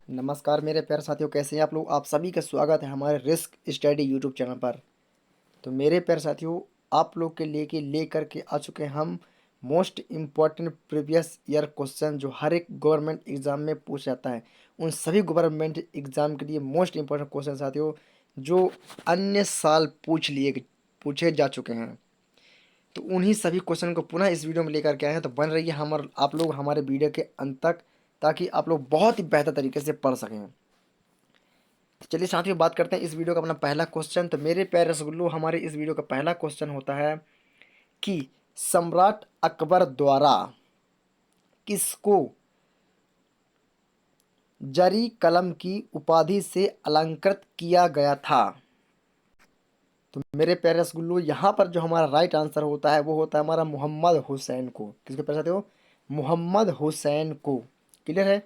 नमस्कार मेरे प्यारे साथियों, कैसे हैं आप लोग। आप सभी का स्वागत है हमारे रिस्क स्टडी यूट्यूब चैनल पर। तो मेरे प्यारे साथियों, आप लोग के लिए लेकर के आ चुके हैं हम most important previous year question जो हर एक गवर्नमेंट एग्जाम में पूछा जाता है। उन सभी गवर्नमेंट एग्जाम के लिए मोस्ट इम्पॉर्टेंट क्वेश्चन साथियों, जो अन्य साल पूछे जा चुके हैं। तो उन्हीं सभी क्वेश्चन को पुनः इस वीडियो में लेकर के आए हैं। तो बन रही है आप लोग हमारे वीडियो के अंत तक, ताकि आप लोग बहुत ही बेहतर तरीके से पढ़ सकें। तो चलिए साथियों, बात करते हैं इस वीडियो का अपना पहला क्वेश्चन। तो मेरे प्यारे रसगुल्लो, हमारे इस वीडियो का पहला क्वेश्चन होता है कि सम्राट अकबर द्वारा किसको जरी कलम की उपाधि से अलंकृत किया गया था। तो मेरे प्यारे रसगुल्लो, यहाँ पर जो हमारा राइट आंसर होता है वो होता है हमारा मोहम्मद हुसैन को। किसके प्यारे साथियों? मोहम्मद हुसैन को। क्लियर है।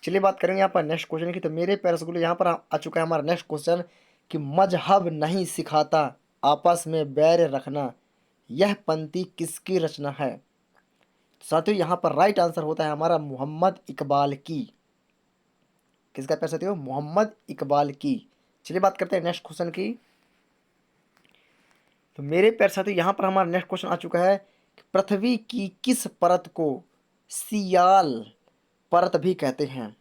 चलिए बात करेंगे यहाँ पर नेक्स्ट क्वेश्चन की। तो मेरे प्यारे रसगुल्लो, यहाँ पर आ चुका है हमारा नेक्स्ट क्वेश्चन कि मजहब नहीं सिखाता आपस में बैर रखना, यह पंक्ति किसकी रचना है। तो साथियों, यहाँ पर राइट आंसर होता है हमारा मोहम्मद इकबाल की। किसका प्यारे साथियों? मोहम्मद इकबाल की। चलिए बात करते हैं नेक्स्ट क्वेश्चन की। तो मेरे प्यारे साथियों, यहाँ पर हमारा नेक्स्ट क्वेश्चन आ चुका है कि पृथ्वी की किस परत को सियाल परत भी कहते हैं।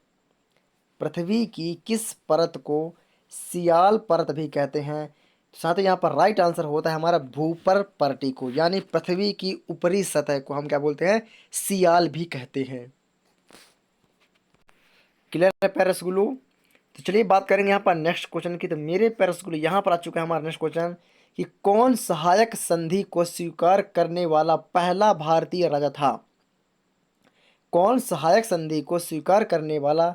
पृथ्वी की किस परत को सियाल परत भी कहते हैं। साथ ही यहाँ पर राइट आंसर होता है हमारा भूपर परटी को, यानी पृथ्वी की ऊपरी सतह को हम क्या बोलते हैं? सियाल भी कहते हैं। क्लियर है प्यारे रसगुल्लू? तो चलिए बात करेंगे यहाँ पर नेक्स्ट क्वेश्चन की। तो मेरे प्यारे रसगुल्लू, यहाँ पर आ चुका है हमारा नेक्स्ट क्वेश्चन कि कौन सहायक संधि को स्वीकार करने वाला पहला भारतीय राजा था। कौन सहायक संधि को स्वीकार करने वाला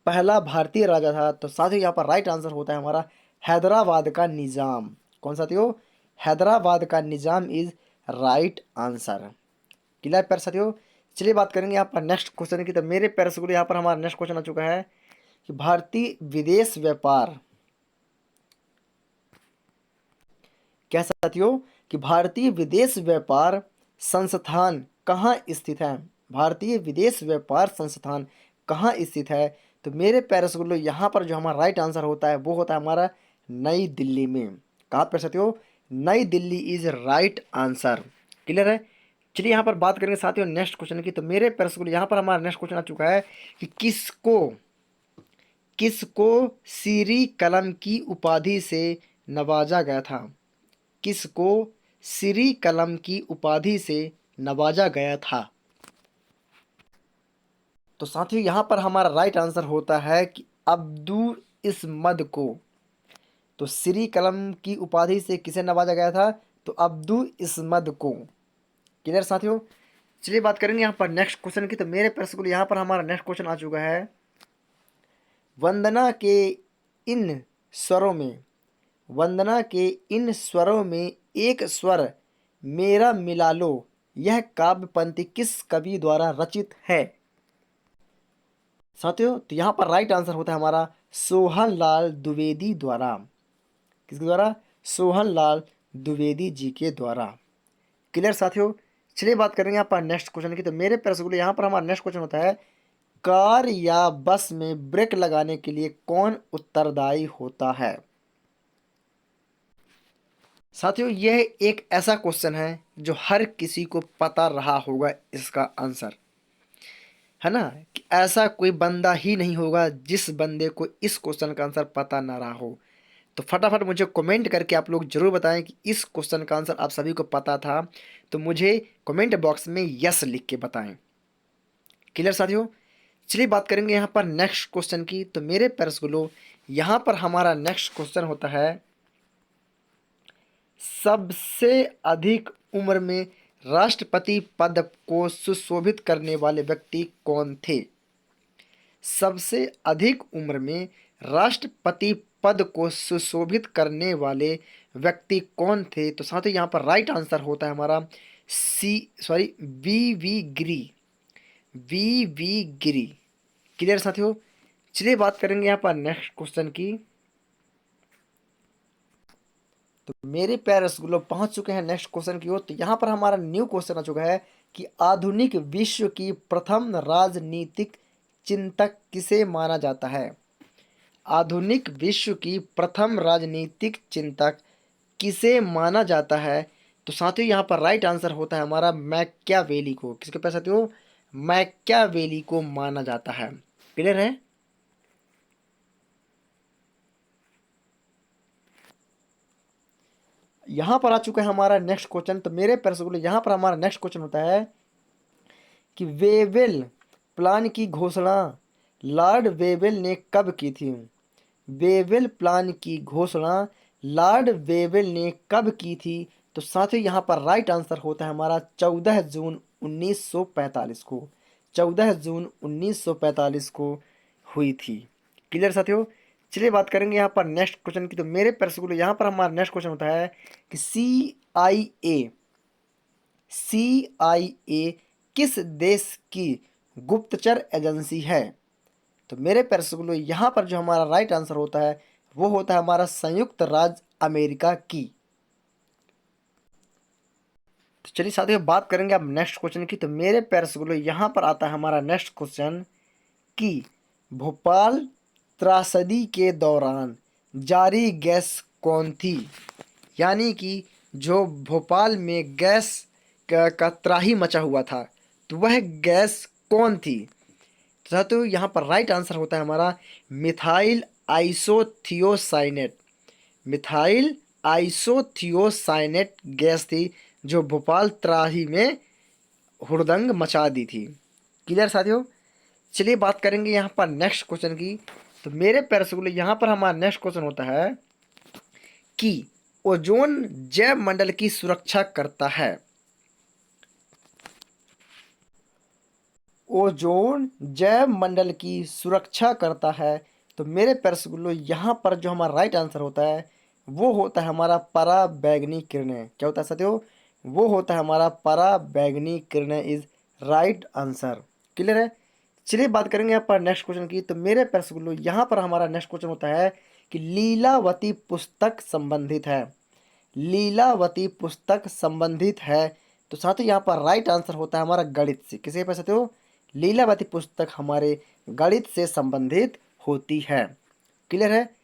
पहला भारतीय राजा था। तो साथियों, यहाँ पर राइट आंसर होता है हमारा हैदराबाद का निजाम। कौन साथियों? हैदराबाद का निजाम इज राइट आंसर। क्लियर प्यारे साथियों? चलिए बात करेंगे यहाँ पर नेक्स्ट क्वेश्चन की। तो मेरे प्यारे साथियों, यहाँ पर हमारा नेक्स्ट क्वेश्चन आ चुका है कि भारतीय विदेश व्यापार, क्या साथियों, कि भारतीय विदेश व्यापार संस्थान कहाँ स्थित है। भारतीय विदेश व्यापार संस्थान कहाँ स्थित है। तो मेरे प्यारे रसगुल्लो, यहाँ पर जो हमारा राइट आंसर होता है वो होता है हमारा नई दिल्ली में। कहाँ पर साथियों? नई Delhi is right answer. Clear है। चलिए यहाँ पर बात करेंगे साथियों नेक्स्ट क्वेश्चन की। तो मेरे प्यारे रसगुल्लो, यहाँ पर हमारा नेक्स्ट क्वेश्चन आ चुका है कि किसको किसको सीरी कलम की उपाधि से नवाजा गया था। किसको श्री कलम की उपाधि से नवाजा गया था। तो साथियों, यहाँ पर हमारा राइट आंसर होता है कि अब्दुल इस्मद को। तो श्री कलम की उपाधि से किसे नवाजा गया था? तो अब्दुल इस्मद को। क्लियर साथियों? चलिए बात करेंगे यहाँ पर नेक्स्ट क्वेश्चन की। तो मेरे प्रश्न को यहाँ पर हमारा नेक्स्ट क्वेश्चन आ चुका है, वंदना के इन स्वरों में वंदना के इन स्वरों में एक स्वर मेरा मिला लो, यह काव्य पंक्ति किस कवि द्वारा रचित है। साथियों, तो यहाँ पर राइट आंसर होता है हमारा सोहन लाल द्विवेदी द्वारा। किसके द्वारा? सोहन लाल द्विवेदी जी के द्वारा। क्लियर साथियों? चलिए बात करेंगे यहाँ पर नेक्स्ट क्वेश्चन की। तो मेरे प्रश्न यहाँ पर हमारा नेक्स्ट क्वेश्चन होता है, कार या बस में ब्रेक लगाने के लिए कौन उत्तरदायी होता है। साथियों, यह एक ऐसा क्वेश्चन है जो हर किसी को पता रहा होगा इसका आंसर, है ना। कि ऐसा कोई बंदा ही नहीं होगा जिस बंदे को इस क्वेश्चन का आंसर पता ना रहा हो। तो फटाफट मुझे कमेंट करके आप लोग जरूर बताएं कि इस क्वेश्चन का आंसर आप सभी को पता था। तो मुझे कमेंट बॉक्स में यस लिख के बताएं। क्लियर साथियों? चलिए बात करेंगे यहाँ पर नेक्स्ट क्वेश्चन की। तो मेरे प्यारे यहाँ पर हमारा नेक्स्ट क्वेश्चन होता है, सबसे अधिक उम्र में राष्ट्रपति पद को सुशोभित करने वाले व्यक्ति कौन थे। सबसे अधिक उम्र में राष्ट्रपति पद को सुशोभित करने वाले व्यक्ति कौन थे। तो साथ ही यहाँ पर राइट आंसर होता है हमारा वी वी गिरी। क्लियर साथियों? चलिए बात करेंगे यहाँ पर नेक्स्ट क्वेश्चन की। तो मेरे प्यारे रसगुल्लो, पहुंच चुके हैं नेक्स्ट क्वेश्चन की ओर। तो यहाँ पर हमारा न्यू क्वेश्चन आ चुका है कि आधुनिक विश्व की प्रथम राजनीतिक चिंतक किसे माना जाता है। आधुनिक विश्व की प्रथम राजनीतिक चिंतक किसे माना जाता है? तो साथियों यहाँ पर राइट आंसर होता है हमारा मैकियावेली को। किसके पास साथियों? मैकियावेली को माना जाता है। क्लियर है? यहाँ पर आ चुका है हमारा नेक्स्ट क्वेश्चन। तो मेरे प्यारे स्कूल यहाँ पर हमारा नेक्स्ट क्वेश्चन होता है कि वेवेल प्लान की घोषणा लॉर्ड वेवेल ने कब की थी? वेवेल प्लान की घोषणा लॉर्ड वेवेल ने कब की थी? तो साथियों यहाँ पर राइट आंसर होता है हमारा 14 जून 1945 को। 14 जून 1945 को हुई थी। क्लियर साथियों? चलिए बात करेंगे यहाँ पर नेक्स्ट क्वेश्चन की। तो मेरे प्यारे यहाँ पर हमारा नेक्स्ट क्वेश्चन होता है कि CIA किस देश की गुप्तचर एजेंसी है? तो मेरे प्यारे स्कूलों यहाँ पर जो हमारा राइट आंसर होता है वो होता है हमारा संयुक्त राज्य अमेरिका की। तो चलिए साथियों बात करेंगे अब नेक्स्ट क्वेश्चन की। तो मेरे प्यारे स्कूलों यहाँ पर आता है हमारा नेक्स्ट क्वेश्चन कि भोपाल त्रासदी के दौरान जारी गैस कौन थी? यानी कि जो भोपाल में गैस का त्राही मचा हुआ था, तो वह गैस कौन थी? तो यहाँ पर राइट आंसर होता है हमारा methyl isothiocyanate. Methyl isothiocyanate gas थी जो भोपाल त्राही में हुड़दंग मचा दी थी। क्लियर साथियों? चलिए बात करेंगे यहाँ पर नेक्स्ट क्वेश्चन की। तो मेरे प्यारे स्कूल यहाँ पर हमारा नेक्स्ट क्वेश्चन होता है कि ओजोन जैव मंडल की सुरक्षा करता है। ओजोन जैव मंडल की सुरक्षा करता है। तो मेरे प्यारे स्कूलों यहाँ पर जो हमारा राइट आंसर होता है वो होता है हमारा पराबैंगनी किरणें। क्या होता है साथियों? वो होता है हमारा पराबैंगनी किरणें इज राइट आंसर। क्लियर है? चलिए बात करेंगे यहाँ पर नेक्स्ट क्वेश्चन की। तो मेरे प्यारे स्कूलों यहाँ पर हमारा नेक्स्ट क्वेश्चन होता है कि लीलावती पुस्तक संबंधित है। लीलावती पुस्तक संबंधित है। तो साथ ही यहाँ पर राइट आंसर होता है हमारा गणित से। किसे पे सकते हो? लीलावती पुस्तक हमारे गणित से संबंधित होती है। क्लियर है?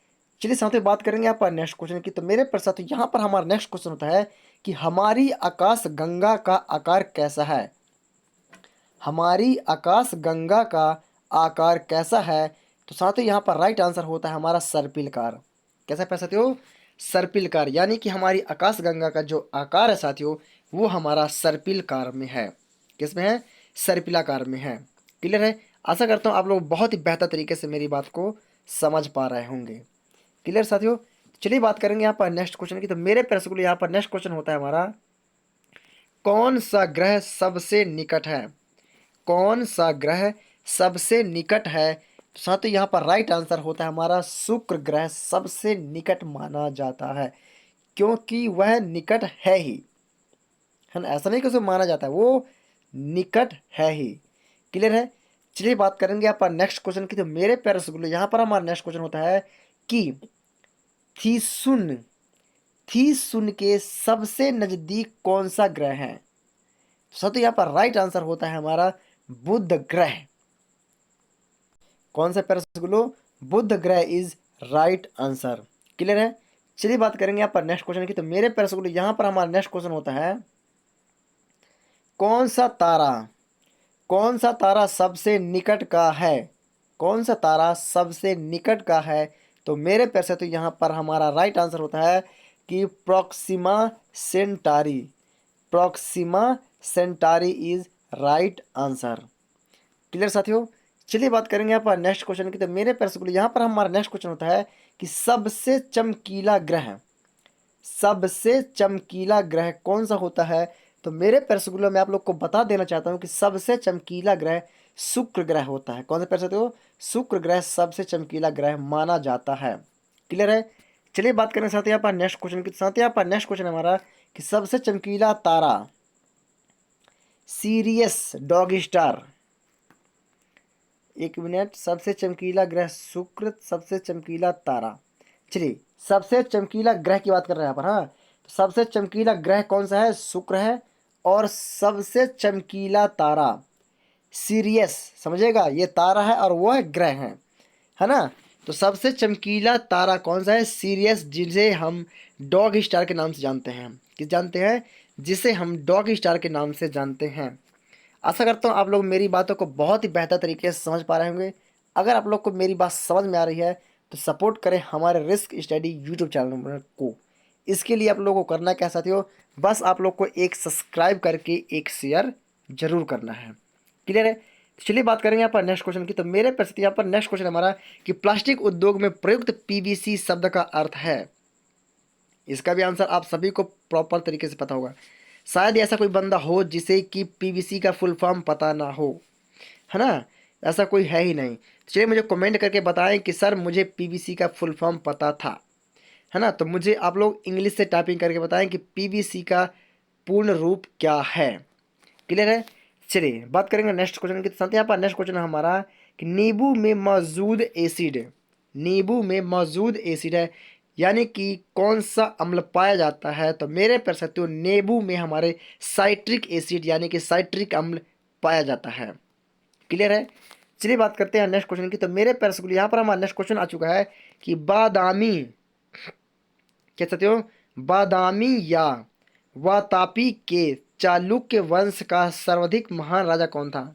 चलिए साथ ही बात करेंगे यहाँ पर नेक्स्ट क्वेश्चन की। तो मेरे प्रसाद यहाँ पर हमारा नेक्स्ट क्वेश्चन होता है कि हमारी आकाश गंगा का आकार कैसा है? हमारी आकाश गंगा का आकार कैसा है? तो साथ ही यहाँ पर राइट आंसर होता है हमारा सर्पिलकार। कैसा पढ़ सकते हो? सर्पिलकार। यानी कि हमारी आकाश गंगा का जो आकार है साथियों वो हमारा सर्पिलकार में है। किस में है? सर्पिलाकार में है। क्लियर है? आशा करता हूँ आप लोग बहुत ही बेहतर तरीके से मेरी बात को समझ पा रहे होंगे। क्लियर साथियों? चलिए बात करेंगे यहाँ पर नेक्स्ट क्वेश्चन की। तो मेरे प्रश्न यहाँ पर नेक्स्ट क्वेश्चन होता है हमारा कौन सा ग्रह सबसे निकट है? कौन सा ग्रह सबसे निकट है? तो साथ ही यहाँ पर राइट आंसर होता है हमारा शुक्र ग्रह सबसे निकट माना जाता है, क्योंकि वह निकट है ही, है ना। ऐसा नहीं कि उसे माना जाता है, वो निकट है ही। क्लियर है? चलिए बात करेंगे यहाँ पर नेक्स्ट क्वेश्चन की। तो मेरे प्यारे स्कूल यहाँ पर हमारा नेक्स्ट क्वेश्चन होता है कि थीसुन थीसुन के सबसे नजदीक कौन सा ग्रह है? तो यहाँ पर राइट आंसर होता है हमारा बुध ग्रह। कौन सा पैराग्लो? बुध ग्रह इज राइट आंसर। क्लियर है? चलिए बात करेंगे यहाँ पर नेक्स्ट क्वेश्चन की। तो मेरे पैराग्लो यहाँ पर हमारा नेक्स्ट क्वेश्चन होता है कौन सा तारा कौन सा तारा सबसे निकट का है? कौन सा तारा सबसे निकट का है? तो मेरे पैर से तो यहाँ पर हमारा राइट आंसर होता है कि Proxima Centauri. Proxima Centauri is right answer. Clear साथियों? चलिए बात करेंगे यहाँ पर नेक्स्ट क्वेश्चन की। तो मेरे पैर से यहाँ पर हमारा नेक्स्ट क्वेश्चन होता है कि सबसे चमकीला ग्रह कौन सा होता है? तो मेरे पैरसगुलो में आप लोग को बता देना चाहता हूँ कि सबसे चमकीला ग्रह शुक्र ग्रह होता है। कौन सा पैर हो? शुक्र ग्रह सबसे चमकीला ग्रह माना जाता है। क्लियर है? चलिए बात करें साथ यहाँ पर नेक्स्ट क्वेश्चन की। साथ यहाँ पर नेक्स्ट क्वेश्चन हमारा कि सबसे चमकीला तारा सीरियस डॉग स्टार। एक मिनट, सबसे चमकीला ग्रह शुक्र, सबसे चमकीला तारा। चलिए सबसे चमकीला ग्रह की बात कर रहे हैं यहाँ पर। हाँ, तो सबसे चमकीला ग्रह कौन सा है? शुक्र है। और सबसे चमकीला तारा सीरियस, समझेगा, ये तारा है और वो है ग्रह है ना। तो सबसे चमकीला तारा कौन सा है? सीरियस, जिसे हम डॉग स्टार के नाम से जानते हैं। किस जानते हैं? जिसे हम डॉग स्टार के नाम से जानते हैं। आशा करता हूँ आप लोग मेरी बातों को बहुत ही बेहतर तरीके से समझ पा रहे होंगे। अगर आप लोग को मेरी बात समझ में आ रही है तो सपोर्ट करें हमारे रिस्क स्टडी यूट्यूब चैनल को। इसके लिए आप लोगों को करना क्या साथियों? बस आप लोग को एक सब्सक्राइब करके एक शेयर जरूर करना है। क्लियर है? तो चलिए बात करेंगे यहाँ पर नेक्स्ट क्वेश्चन की। तो मेरे प्रश्न यहाँ पर नेक्स्ट क्वेश्चन हमारा कि प्लास्टिक उद्योग में प्रयुक्त पीवीसी शब्द का अर्थ है। इसका भी आंसर आप सभी को प्रॉपर तरीके से पता होगा। शायद ऐसा कोई बंदा हो जिसे कि पीवीसी का फुल फॉर्म पता ना हो, है ना? ऐसा कोई है ही नहीं। चलिए मुझे कमेंट करके बताएं कि सर मुझे पीवीसी का फुल फॉर्म पता था, है ना? तो मुझे आप लोग इंग्लिश से टाइपिंग करके बताएं कि पीवीसी का पूर्ण रूप क्या है। क्लियर है? चलिए बात करेंगे नेक्स्ट क्वेश्चन के साथ। यहाँ पर नेक्स्ट क्वेश्चन है हमारा कि नींबू में मौजूद एसिड, नींबू में मौजूद एसिड है यानी कि कौन सा अम्ल पाया जाता है? तो मेरे प्यारे साथियों नींबू में हमारे साइट्रिक एसिड यानी कि साइट्रिक अम्ल पाया जाता है। क्लियर है? चलिए बात करते हैं नेक्स्ट क्वेश्चन की। तो मेरे प्यारे साथियों यहाँ पर हमारा नेक्स्ट क्वेश्चन आ चुका है कि बादामी, क्या साथियों? बादामी या वातापी के चालुक्य वंश का सर्वाधिक महान राजा कौन था?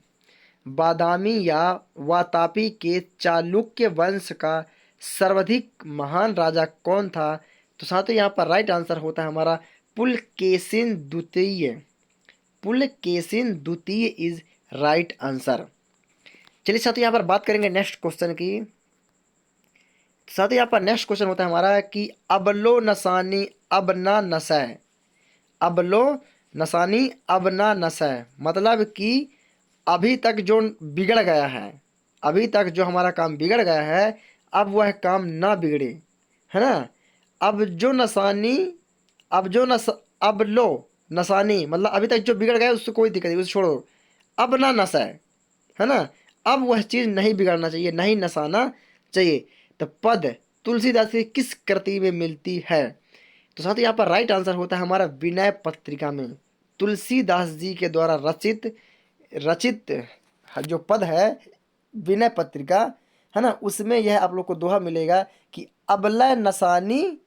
बादामी या वातापी के चालुक्य वंश का सर्वाधिक महान राजा कौन था? तो साथियों यहाँ पर राइट आंसर होता है हमारा पुलकेशिन द्वितीय। पुलकेशिन द्वितीय इज राइट आंसर। चलिए साथियों यहाँ पर बात करेंगे नेक्स्ट क्वेश्चन की। साथियों यहाँ पर नेक्स्ट क्वेश्चन होता है हमारा कि अबलो नसानी अब ना नसै। अबलो नसानी अब ना नसै मतलब कि अभी तक जो बिगड़ गया है, अभी तक जो हमारा काम बिगड़ गया है अब वह काम ना बिगड़े, है ना? अब जो नसानी, अब जो नस अब लो नसानी मतलब अभी तक जो बिगड़ गया उससे कोई दिक्कत नहीं, उसे छोड़ो। अब ना नसा है ना? अब वह चीज़ नहीं बिगड़ना चाहिए, नहीं नसाना चाहिए। तो पद तुलसीदास की किस कृति में मिलती है? तो साथ ही यहाँ पर राइट आंसर होता है हमारा विनय पत्रिका में। तुलसीदास जी के द्वारा रचित रचित जो पद है विनय पत्रिका, है ना, उसमें यह आप लोग को दोहा मिलेगा कि अबला नसानी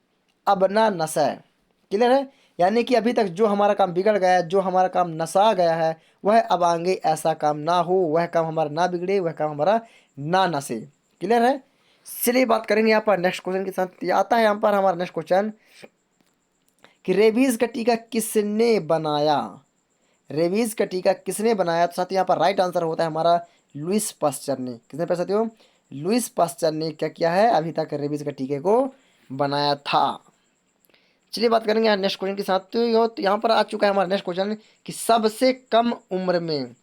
अब ना नशा। क्लियर है? यानी कि अभी तक जो हमारा काम बिगड़ गया है, जो हमारा काम नशा गया है, वह अब आगे ऐसा काम ना हो, वह काम हमारा ना बिगड़े, वह काम हमारा ना नशे। क्लियर है? चलिए बात करेंगे यहाँ पर नेक्स्ट क्वेश्चन के साथ। आता है यहाँ पर हमारा नेक्स्ट क्वेश्चन कि रेबीज का टीका किसने बनाया? रेबीज का टीका किसने बनाया? तो साथ यहाँ पर राइट आंसर होता है हमारा लुइस पास्चर ने। किसने पे साथियों? लुइस पास्चर ने क्या किया है? अभी तक रेबीज के टीके को बनाया था। चलिए बात करेंगे यहाँ नेक्स्ट क्वेश्चन के साथ। तो यहाँ पर आ चुका है हमारा नेक्स्ट क्वेश्चन कि सबसे कम उम्र में,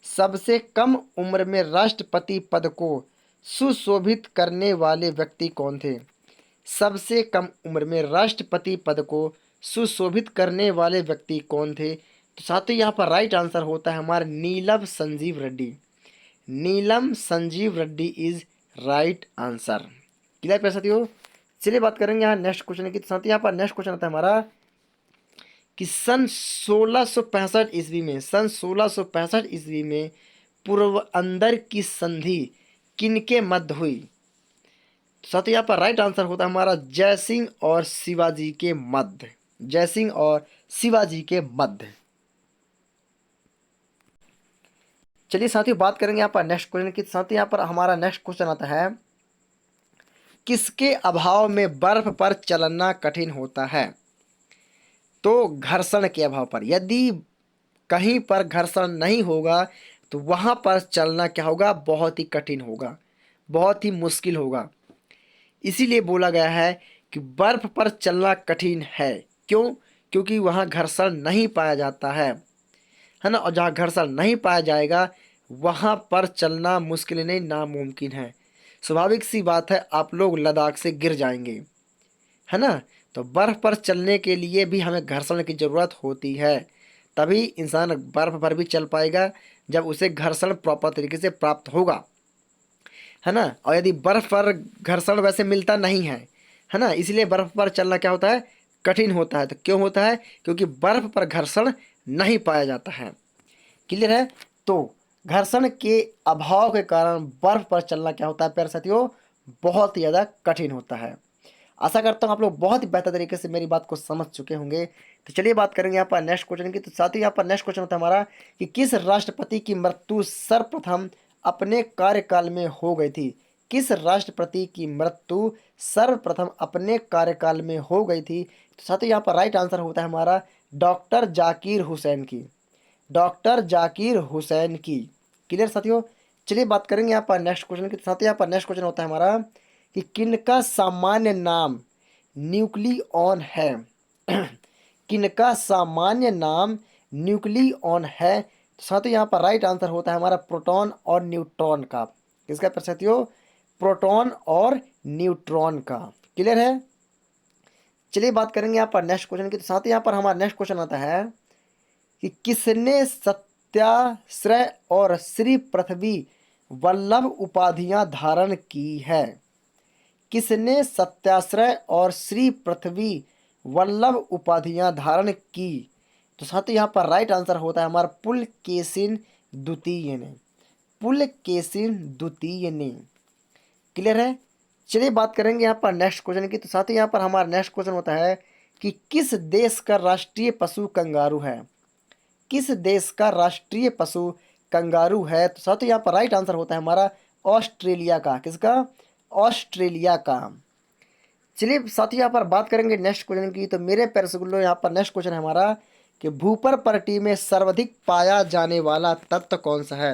सबसे कम उम्र में राष्ट्रपति पद को सुशोभित करने वाले व्यक्ति कौन थे? सबसे कम उम्र में राष्ट्रपति पद को सुशोभित करने वाले व्यक्ति कौन थे? तो साथ ही यहाँ पर राइट आंसर होता है हमारा Neelam Sanjiva Reddy. Neelam Sanjiva Reddy is right answer. Clear पे साथियों? चलिए बात करेंगे यहाँ नेक्स्ट क्वेश्चन की। साथ ही यहाँ पर नेक्स्ट क्वेश्चन आता है हमारा कि सन 1665 ईस्वी में, सन 1665 ईस्वी में पूर्व अंदर की संधि किनके मध्य हुई? साथ ही यहाँ पर राइट आंसर होता है हमारा जयसिंह और शिवाजी के मध्य। जयसिंह और शिवाजी के मध्य। चलिए साथियों बात करेंगे यहाँ पर नेक्स्ट क्वेश्चन की। साथ ही यहाँ पर हमारा नेक्स्ट क्वेश्चन आता है किसके अभाव में बर्फ पर चलना कठिन होता है? तो घर्षण के अभाव पर। यदि कहीं पर घर्षण नहीं होगा तो वहां पर चलना क्या होगा? बहुत ही कठिन होगा, बहुत ही मुश्किल होगा। इसीलिए बोला गया है कि बर्फ पर चलना कठिन है। क्यों? क्योंकि वहां घर्षण नहीं पाया जाता है ना? और जहाँ घर्षण नहीं पाया जाएगा वहाँ पर चलना मुश्किल नहीं, नामुमकिन है। स्वाभाविक सी बात है आप लोग लद्दाख से गिर जाएंगे, है ना? तो बर्फ़ पर चलने के लिए भी हमें घर्षण की ज़रूरत होती है, तभी इंसान बर्फ़ पर भी चल पाएगा जब उसे घर्षण प्रॉपर तरीके से प्राप्त होगा, है ना? और यदि बर्फ़ पर घर्षण वैसे मिलता नहीं है ना? इसलिए बर्फ़ पर चलना क्या होता है? कठिन होता है। तो क्यों होता है? क्योंकि बर्फ़ पर घर्षण नहीं पाया जाता है। क्लियर है? तो घर्षण के अभाव के कारण बर्फ पर चलना क्या होता है प्यारे साथियों? बहुत ही ज़्यादा कठिन होता है। आशा करता हूँ आप लोग बहुत ही बेहतर तरीके से मेरी बात को समझ चुके होंगे। तो चलिए बात करेंगे यहाँ पर नेक्स्ट क्वेश्चन की। तो साथ ही यहाँ पर नेक्स्ट क्वेश्चन होता है हमारा कि किस राष्ट्रपति की मृत्यु सर्वप्रथम अपने कार्यकाल में हो गई थी? किस राष्ट्रपति की मृत्यु सर्वप्रथम अपने कार्यकाल में हो गई थी? तो साथ ही यहाँ पर राइट आंसर होता है हमारा डॉक्टर जाकिर हुसैन की। डॉक्टर जाकिर हुसैन की। क्लियर साथियों। चलिए बात करेंगे यहाँ पर नेक्स्ट क्वेश्चन के साथ। यहाँ पर नेक्स्ट क्वेश्चन होता है हमारा कि किनका सामान्य नाम न्यूक्लियॉन है? किनका सामान्य नाम न्यूक्लियॉन है? तो साथियों यहाँ पर राइट आंसर होता है हमारा प्रोटॉन और न्यूट्रॉन का। किसका पर साथियों? प्रोटॉन और न्यूट्रॉन का। क्लियर है। चलिए बात करेंगे यहाँ पर नेक्स्ट क्वेश्चन की। तो साथ ही यहाँ पर हमारा नेक्स्ट क्वेश्चन आता है कि किसने सत्याश्रय और श्री पृथ्वी वल्लभ उपाधियां धारण की है? किसने सत्याश्रय और श्री पृथ्वी वल्लभ उपाधियां धारण की? तो साथ ही यहाँ पर राइट आंसर होता है हमारा पुलकेशिन द्वितीय ने। पुलकेशिन द्वितीय ने। क्लियर है। चलिए बात करेंगे यहाँ पर नेक्स्ट क्वेश्चन की। तो साथ ही यहाँ पर हमारा नेक्स्ट क्वेश्चन होता है कि किस देश का राष्ट्रीय पशु कंगारू है? किस देश का राष्ट्रीय पशु कंगारू है? तो साथ ही यहाँ पर राइट आंसर होता है हमारा ऑस्ट्रेलिया का। किसका? ऑस्ट्रेलिया का। चलिए साथ ही यहाँ पर बात करेंगे नेक्स्ट क्वेश्चन की। तो मेरे प्यारे रसगुल्लो यहाँ पर नेक्स्ट क्वेश्चन है हमारा कि भूपर पर्टी में सर्वाधिक पाया जाने वाला तत्व कौन सा है?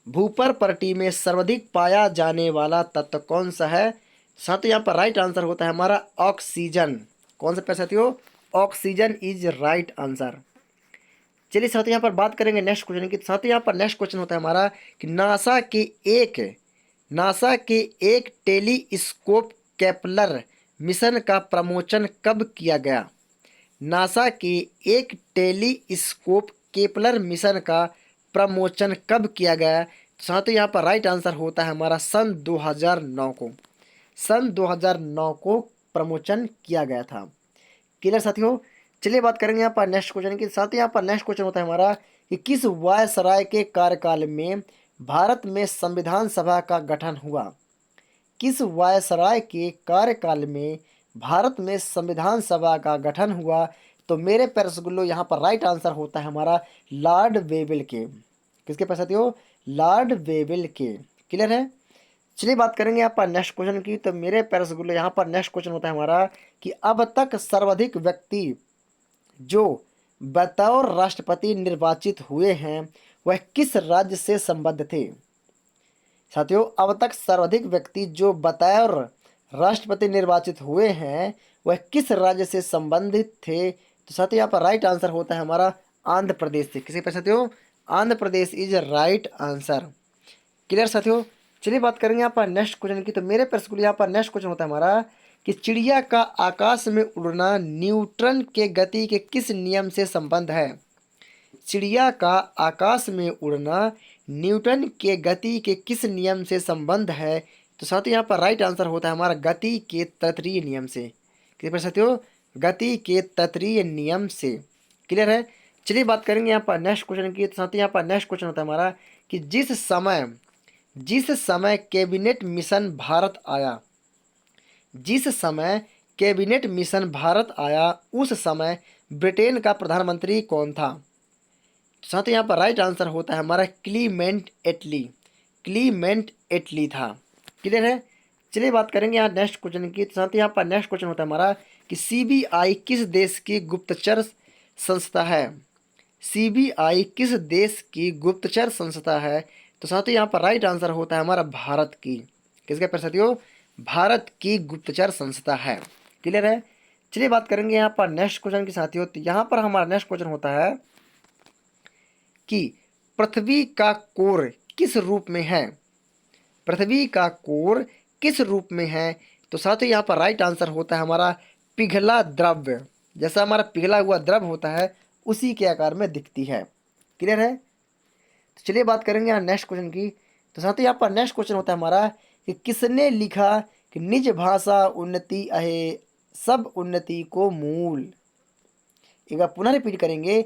भूपर पर्टी में सर्वाधिक पाया जाने वाला तत्व कौन सा है? साथ ही यहाँ पर राइट आंसर होता है हमारा ऑक्सीजन। कौन सा प्यारे साथियों? Oxygen is right answer. चलिए साथ ही यहाँ पर बात करेंगे नेक्स्ट क्वेश्चन की। साथ ही यहाँ पर नेक्स्ट क्वेश्चन होता है हमारा कि नासा के एक टेलीस्कोप केपलर मिशन का प्रमोशन कब किया गया? नासा के एक टेलीस्कोप केपलर मिशन का प्रमोशन कब किया गया? साथ ही यहाँ पर राइट आंसर होता है हमारा सन 2009 को। सन 2009 को प्रमोशन किया गया था। क्लियर साथियों। चलिए बात करेंगे यहाँ पर नेक्स्ट क्वेश्चन की। साथ ही यहाँ पर नेक्स्ट क्वेश्चन होता है हमारा कि किस वायसराय के कार्यकाल में भारत में संविधान सभा का गठन हुआ? किस वायसराय के कार्यकाल में भारत में संविधान सभा का गठन हुआ? तो मेरे प्यारे रसगुल्लो यहाँ पर राइट आंसर होता है हमारा लॉर्ड वेवेल के। किसके पास साथियों? लॉर्ड वेवेल के। क्लियर है। चलिए बात करेंगे यहाँ पर नेक्स्ट क्वेश्चन की। तो मेरे प्यारे रसगुल्लो यहाँ पर नेक्स्ट क्वेश्चन होता है हमारा कि अब तक सर्वाधिक व्यक्ति जो बतौर राष्ट्रपति निर्वाचित हुए हैं वह किस राज्य से संबद्ध थे? साथियों अब तक सर्वाधिक व्यक्ति जो बतौर राष्ट्रपति निर्वाचित हुए हैं वह किस राज्य से संबंधित थे? तो साथियों यहाँ पर राइट आंसर होता है हमारा आंध्र प्रदेश से। किसी पर साथियों? Andhra Pradesh is right answer. Clear साथियों। चलिए बात करेंगे यहाँ पर नेक्स्ट क्वेश्चन की। तो मेरे प्रश्न यहाँ पर नेक्स्ट क्वेश्चन होता है हमारा कि चिड़िया का आकाश में उड़ना न्यूटन के गति के किस नियम से संबंध है? चिड़िया का आकाश में उड़ना न्यूटन के गति के किस नियम से संबंध है? तो साथियों यहाँ पर राइट आंसर होता है हमारा गति के तत्रीय नियम से। किस पर साथियों? गति के तत्रीय नियम से। क्लियर है। चलिए बात करेंगे यहाँ पर नेक्स्ट क्वेश्चन की। तो साथियों यहाँ पर नेक्स्ट क्वेश्चन होता है हमारा कि जिस समय कैबिनेट मिशन भारत आया, जिस समय कैबिनेट मिशन भारत आया उस समय ब्रिटेन का प्रधानमंत्री कौन था? साथ ही यहाँ पर राइट आंसर होता है हमारा क्लीमेंट एटली। क्लीमेंट एटली था। क्लियर है। चलिए बात करेंगे यहाँ नेक्स्ट क्वेश्चन की। साथ ही यहाँ पर नेक्स्ट क्वेश्चन होता है हमारा कि सीबीआई किस देश की गुप्तचर संस्था है? सीबीआई किस देश की गुप्तचर संस्था है? तो साथ ही यहाँ पर राइट आंसर होता है हमारा भारत की। किसके पर साथियों? भारत की गुप्तचर संस्था है। क्लियर है। चलिए बात करेंगे यहाँ पर नेक्स्ट क्वेश्चन की साथियों। तो यहाँ पर हमारा नेक्स्ट क्वेश्चन होता है कि पृथ्वी का कोर किस रूप में है? पृथ्वी का कोर किस रूप में है? तो साथ ही यहाँ पर राइट आंसर होता है हमारा पिघला द्रव्य। जैसा हमारा पिघला हुआ द्रव होता है उसी के आकार में दिखती है। क्लियर है। तो चलिए बात करेंगे यहाँ नेक्स्ट क्वेश्चन की। तो साथ ही यहाँ पर नेक्स्ट क्वेश्चन होता है हमारा कि किसने लिखा कि निज भाषा उन्नति अहे सब उन्नति को मूल? एक बार पुनः रिपीट करेंगे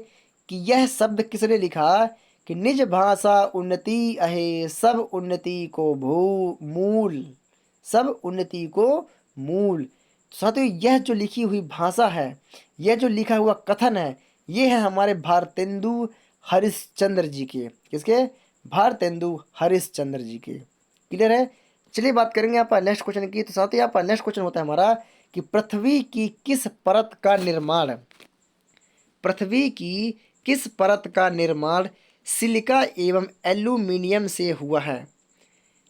कि यह शब्द किसने लिखा कि निज भाषा उन्नति अहे सब उन्नति को मूल। सब उन्नति को मूल। तो साथियों यह जो लिखी हुई भाषा है, यह जो लिखा हुआ कथन है, ये है हमारे भारतेंदु हरिश्चंद्र जी के। किसके? भारतेंदु हरिश्चंद्र जी के। क्लियर है? चलिए बात करेंगे यहाँ पर नेक्स्ट क्वेश्चन की। तो साथियों यहाँ पर नेक्स्ट क्वेश्चन होता है हमारा कि पृथ्वी की किस परत का निर्माण, पृथ्वी की किस परत का निर्माण सिलिका एवं एल्यूमिनियम से हुआ है?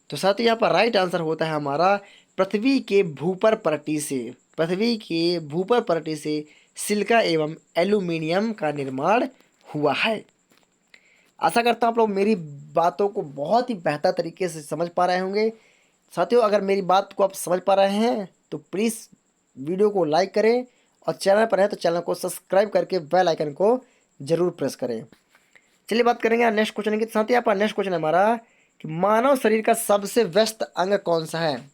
तो साथियों यहाँ पर राइट आंसर होता है हमारा पृथ्वी के भूपर परटी से। पृथ्वी के भूपर परटी से सिलिका एवं एल्यूमिनियम का निर्माण हुआ है। आशा करता हूँ आप लोग मेरी बातों को बहुत ही बेहतर तरीके से समझ पा रहे होंगे। साथियों अगर मेरी बात को आप समझ पा रहे हैं तो प्लीज़ वीडियो को लाइक करें और चैनल पर है तो चैनल को सब्सक्राइब करके बेल आइकन को जरूर प्रेस करें। चलिए बात करेंगे नेक्स्ट क्वेश्चन की। साथ ही यहाँ पर नेक्स्ट क्वेश्चन है हमारा कि मानव शरीर का सबसे व्यस्त अंग कौन सा है?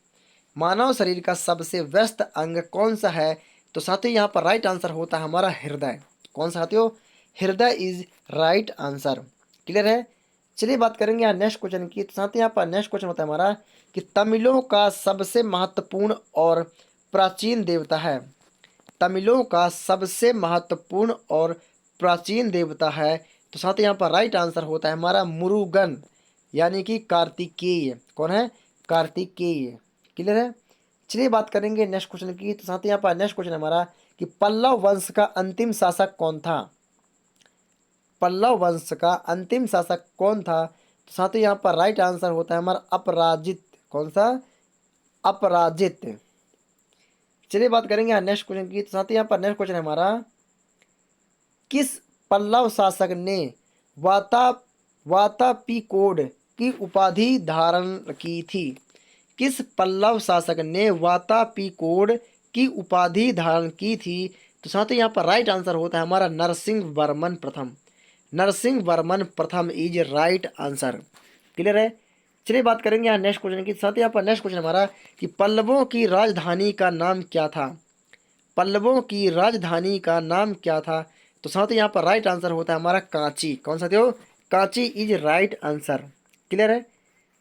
मानव शरीर का सबसे व्यस्त अंग कौन सा है? तो साथियों यहाँ पर राइट आंसर होता है हमारा हृदय। कौन सा साथियों? हृदय इज राइट आंसर। क्लियर है? चलिए बात करेंगे यहाँ नेक्स्ट क्वेश्चन की। तो साथियों यहाँ पर नेक्स्ट क्वेश्चन होता है हमारा कि तमिलों का सबसे महत्वपूर्ण और प्राचीन देवता है। तमिलों का सबसे महत्वपूर्ण और प्राचीन देवता है। तो साथ ही यहाँ पर राइट आंसर होता है हमारा मुरुगन, यानी कि कार्तिकेय। कौन है? कार्तिकेय। क्लियर है? चलिए बात करेंगे नेक्स्ट क्वेश्चन की। तो साथ ही यहाँ पर नेक्स्ट क्वेश्चन हमारा कि पल्लव वंश का अंतिम शासक कौन था? पल्लव वंश का अंतिम शासक कौन था? तो साथ ही यहाँ पर राइट आंसर होता है हमारा अपराजित। कौन सा? अपराजित। चलिए बात करेंगे नेक्स्ट क्वेश्चन की। तो साथ ही यहाँ पर नेक्स्ट क्वेश्चन है हमारा किस पल्लव शासक ने वाता वातापिकोड की उपाधि धारण की थी? किस पल्लव शासक ने वातापिकोड की उपाधि धारण की थी? तो साथ ही यहाँ पर राइट आंसर होता है हमारा नरसिंह वर्मन प्रथम। नरसिंह वर्मन प्रथम इज राइट आंसर। क्लियर है? चलिए बात करेंगे यहाँ नेक्स्ट क्वेश्चन की। साथ ही यहाँ पर नेक्स्ट क्वेश्चन हमारा कि पल्लवों की राजधानी का नाम क्या था? पल्लवों की राजधानी का नाम क्या था? तो साथ ही यहाँ पर राइट आंसर होता है हमारा कांची। कौन सा थियो? Kanchi is right answer. Clear है?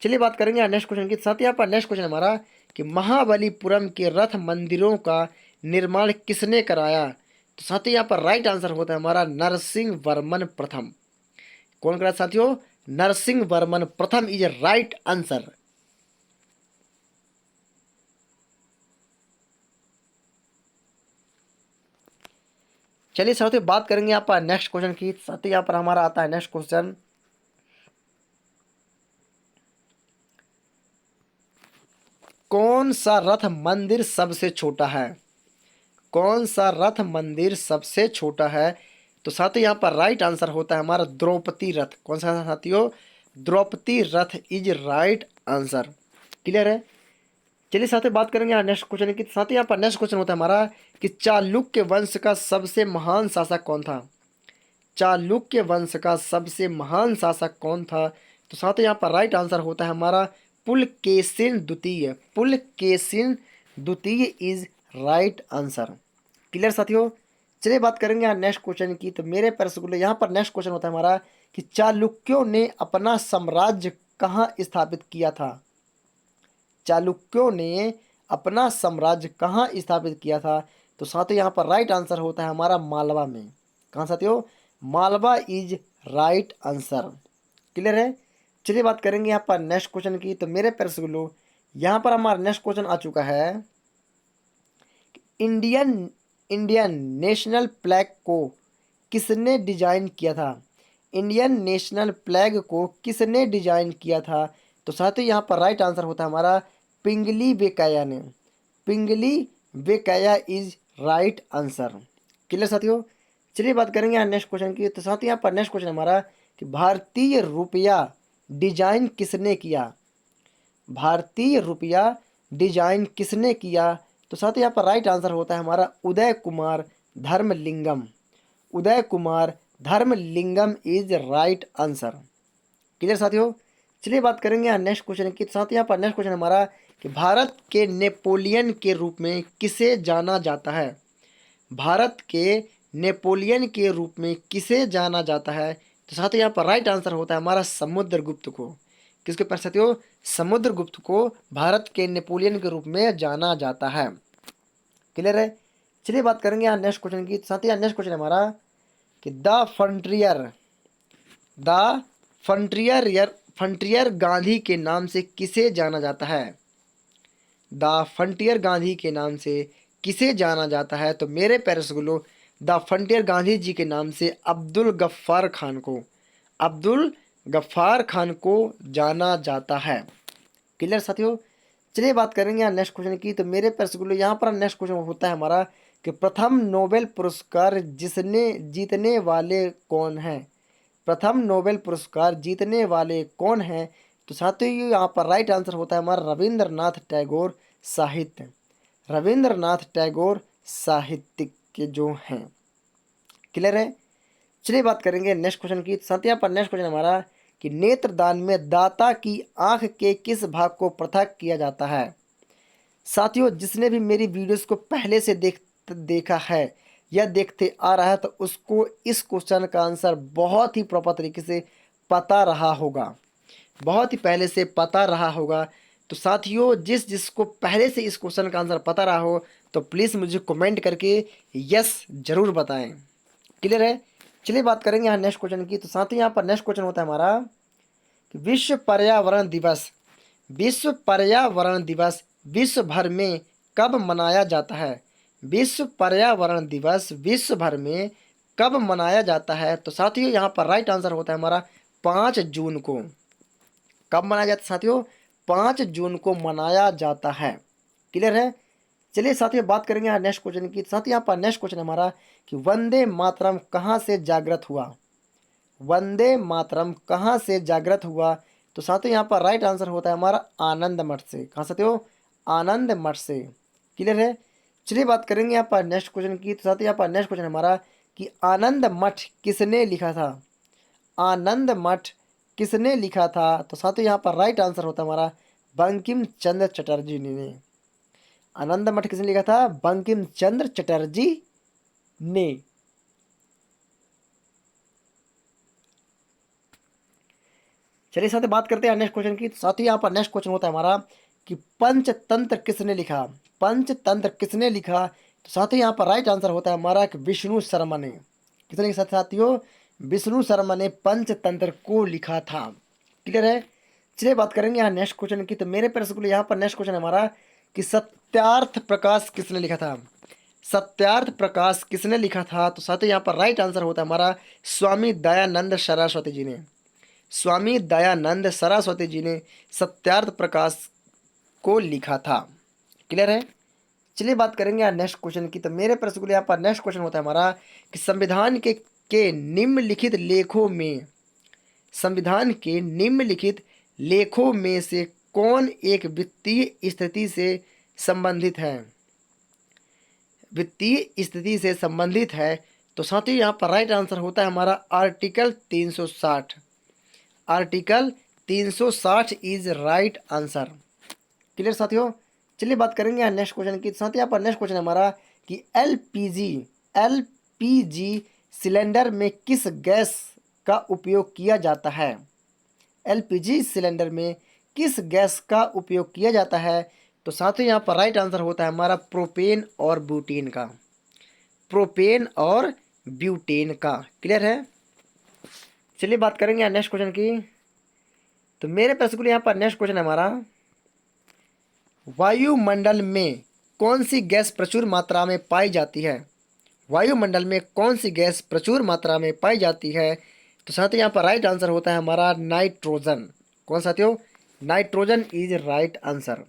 चलिए बात करेंगे नेक्स्ट क्वेश्चन की। साथ ही यहाँ पर नेक्स्ट क्वेश्चन हमारा कि महाबलीपुरम के रथ मंदिरों का निर्माण किसने कराया? तो साथ ही यहाँ पर राइट आंसर होता है हमारा नरसिंह वर्मन प्रथम। कौन कराया साथियों? नरसिंह वर्मन प्रथम इज राइट आंसर। चलिए साथियों बात करेंगे यहाँ पर नेक्स्ट क्वेश्चन की। साथ ही यहाँ पर हमारा आता है नेक्स्ट क्वेश्चन कौन सा रथ मंदिर सबसे छोटा है? कौन सा रथ मंदिर सबसे छोटा है? तो साथियों यहाँ पर राइट आंसर होता है हमारा द्रौपदी रथ। कौन सा साथियों? द्रौपदी रथ इज राइट आंसर। क्लियर है? चलिए साथियों बात करेंगे यहाँ नेक्स्ट क्वेश्चन की। साथ ही यहाँ पर नेक्स्ट क्वेश्चन होता है हमारा कि चालुक्य वंश का सबसे महान शासक कौन था? चालुक्य वंश का सबसे महान शासक कौन था? तो साथ ही यहाँ पर राइट आंसर होता है हमारा पुलकेशिन द्वितीय। पुलकेशिन द्वितीय इज राइट आंसर। क्लियर साथियों? चलिए बात करेंगे यहाँ नेक्स्ट क्वेश्चन की। तो मेरे प्रश्न यहाँ पर नेक्स्ट क्वेश्चन होता है हमारा कि चालुक्यों ने अपना साम्राज्य कहाँ स्थापित किया था? चालुक्यों ने अपना साम्राज्य कहाँ स्थापित किया था? तो साथियों यहाँ पर राइट आंसर होता है हमारा मालवा में। कहाँ साथियों? Malwa is right answer. Clear है? चलिए बात करेंगे यहाँ पर नेक्स्ट क्वेश्चन की। तो मेरे प्रश्न यहाँ पर हमारा नेक्स्ट क्वेश्चन आ चुका है इंडियन इंडियन नेशनल फ्लैग को किसने डिजाइन किया था? इंडियन नेशनल फ्लैग को किसने डिजाइन किया था? तो साथियों यहाँ पर राइट आंसर होता है हमारा पिंगली वेंकैया ने। Pingali Venkayya is right answer. Clear साथियों? चलिए बात करेंगे यहाँ नेक्स्ट क्वेश्चन की। तो साथियों यहाँ पर नेक्स्ट क्वेश्चन हमारा कि भारतीय रुपया डिजाइन किसने किया? भारतीय रुपया डिजाइन किसने किया? तो साथ ही यहाँ पर राइट आंसर होता है हमारा Uday Kumar Dharmalingam. Uday Kumar Dharmalingam is right answer. Clear साथियों? चलिए बात करेंगे यहाँ नेक्स्ट क्वेश्चन की। साथ ही यहाँ पर नेक्स्ट क्वेश्चन हमारा कि भारत के नेपोलियन के रूप में किसे जाना जाता है? भारत के नेपोलियन के रूप में किसे जाना जाता है? तो साथ ही यहाँ पर राइट आंसर होता है हमारा समुद्रगुप्त को। किसके प्यारे साथियों? समुद्रगुप्त को भारत के नेपोलियन के रूप में जाना जाता है। क्लियर है? चलिए बात करेंगे यहाँ नेक्स्ट क्वेश्चन की। साथ ही यहाँ नेक्स्ट क्वेश्चन हमारा कि द फ्रंटियर गांधी के नाम से किसे जाना जाता है? द फ्रंटियर गांधी के नाम से किसे जाना जाता है? तो मेरे प्यारे रसगुल्लो, द फ्रंटियर गांधी जी के नाम से अब्दुल गफ्फार खान को जाना जाता है। क्लियर साथियों? चलिए बात करेंगे यहाँ नेक्स्ट क्वेश्चन की। तो मेरे प्यारे रसगुल्लो, यहाँ पर नेक्स्ट क्वेश्चन होता है हमारा कि प्रथम नोबेल पुरस्कार जीतने वाले कौन हैं? प्रथम नोबेल पुरस्कार जीतने वाले कौन हैं? तो साथियों यहाँ पर राइट आंसर होता है हमारा रविंद्रनाथ टैगोर साहित्यिक के जो हैं। क्लियर है? चलिए बात करेंगे नेक्स्ट क्वेश्चन की। साथियों यहाँ पर नेक्स्ट क्वेश्चन हमारा कि नेत्रदान में दाता की आंख के किस भाग को पृथक किया जाता है? साथियों जिसने भी मेरी वीडियोस को पहले से देखा है या देखते आ रहा है तो उसको इस क्वेश्चन का आंसर बहुत ही प्रॉपर तरीके से पता रहा होगा, बहुत ही पहले से पता रहा होगा। तो साथियों जिसको पहले से इस क्वेश्चन का आंसर पता रहा हो तो प्लीज़ मुझे कमेंट करके यस जरूर बताएं। क्लियर है? चलिए बात करेंगे यहाँ नेक्स्ट क्वेश्चन की। तो साथ ही यहाँ पर नेक्स्ट क्वेश्चन होता है हमारा कि विश्व पर्यावरण दिवस विश्व भर में कब मनाया जाता है? विश्व पर्यावरण दिवस विश्व भर में कब मनाया जाता है? तो साथियों यहाँ पर राइट आंसर होता है हमारा 5 जून को। कब मनाया जाता है साथियों? 5 जून को मनाया जाता है। क्लियर है? चलिए साथियों बात करेंगे यहाँ नेक्स्ट क्वेश्चन की। साथ ही यहाँ पर नेक्स्ट क्वेश्चन हमारा कि वंदे मातरम कहाँ से जागृत हुआ? वंदे मातरम कहाँ से जागृत हुआ? तो साथियों यहाँ पर राइट आंसर होता है हमारा आनंद मठ से। कहाँ साथियों? आनंद मठ से। क्लियर है? चलिए बात करेंगे यहाँ पर नेक्स्ट क्वेश्चन की। तो साथियों यहाँ पर नेक्स्ट क्वेश्चन हमारा कि आनंद मठ किसने लिखा था? आनंद मठ किसने लिखा था? तो साथियों यहाँ पर राइट आंसर होता है हमारा बंकिम चंद्र चटर्जी ने। आनंद मठ किसने लिखा था? बंकिम चंद्र चटर्जी ने। चलिए साथ बात करते हैं नेक्स्ट क्वेश्चन की। साथ ही यहाँ पर नेक्स्ट क्वेश्चन होता है हमारा कि पंचतंत्र किसने लिखा? पंचतंत्र किसने लिखा? तो साथ ही यहाँ पर राइट आंसर होता है हमारा कि विष्णु शर्मा ने। किसने लिखा साथियों? विष्णु शर्मा ने पंचतंत्र को लिखा था। क्लियर है? चलिए बात करेंगे यहाँ नेक्स्ट क्वेश्चन की। तो मेरे प्रश्न को यहाँ पर नेक्स्ट क्वेश्चन हमारा कि सत्यार्थ प्रकाश किसने लिखा था? सत्यार्थ प्रकाश किसने लिखा था? तो साथियों यहाँ पर राइट आंसर होता है हमारा स्वामी दयानंद सरस्वती जी ने। स्वामी दयानंद सरस्वती जी ने सत्यार्थ प्रकाश को लिखा था। क्लियर है? चलिए बात करेंगे यहाँ नेक्स्ट क्वेश्चन की। तो मेरे प्रश्न को यहाँ पर नेक्स्ट क्वेश्चन होता है हमारा कि संविधान के निम्नलिखित लेखों में से कौन एक वित्तीय स्थिति से संबंधित है? वित्तीय स्थिति से संबंधित है। तो साथियों यहाँ पर राइट आंसर होता है हमारा article 360। Article 360 is right answer. Clear साथियों? चलिए बात करेंगे यहाँ नेक्स्ट क्वेश्चन की। साथ ही यहाँ पर नेक्स्ट क्वेश्चन हमारा कि एलपीजी सिलेंडर में किस गैस का उपयोग किया जाता है? एलपीजी सिलेंडर में किस गैस का उपयोग किया जाता है? तो साथियों यहाँ पर राइट आंसर होता है हमारा प्रोपेन और ब्यूटेन का। प्रोपेन और ब्यूटेन का। क्लियर है? चलिए बात करेंगे यहाँ नेक्स्ट क्वेश्चन की। तो मेरे प्रश्न को यहाँ पर नेक्स्ट क्वेश्चन हमारा वायुमंडल में कौन सी गैस प्रचुर मात्रा में पाई जाती है? वायुमंडल में कौन सी गैस प्रचुर मात्रा में पाई जाती है? तो साथियों यहाँ पर राइट आंसर होता है हमारा नाइट्रोजन। कौन साथियों? Nitrogen is right answer.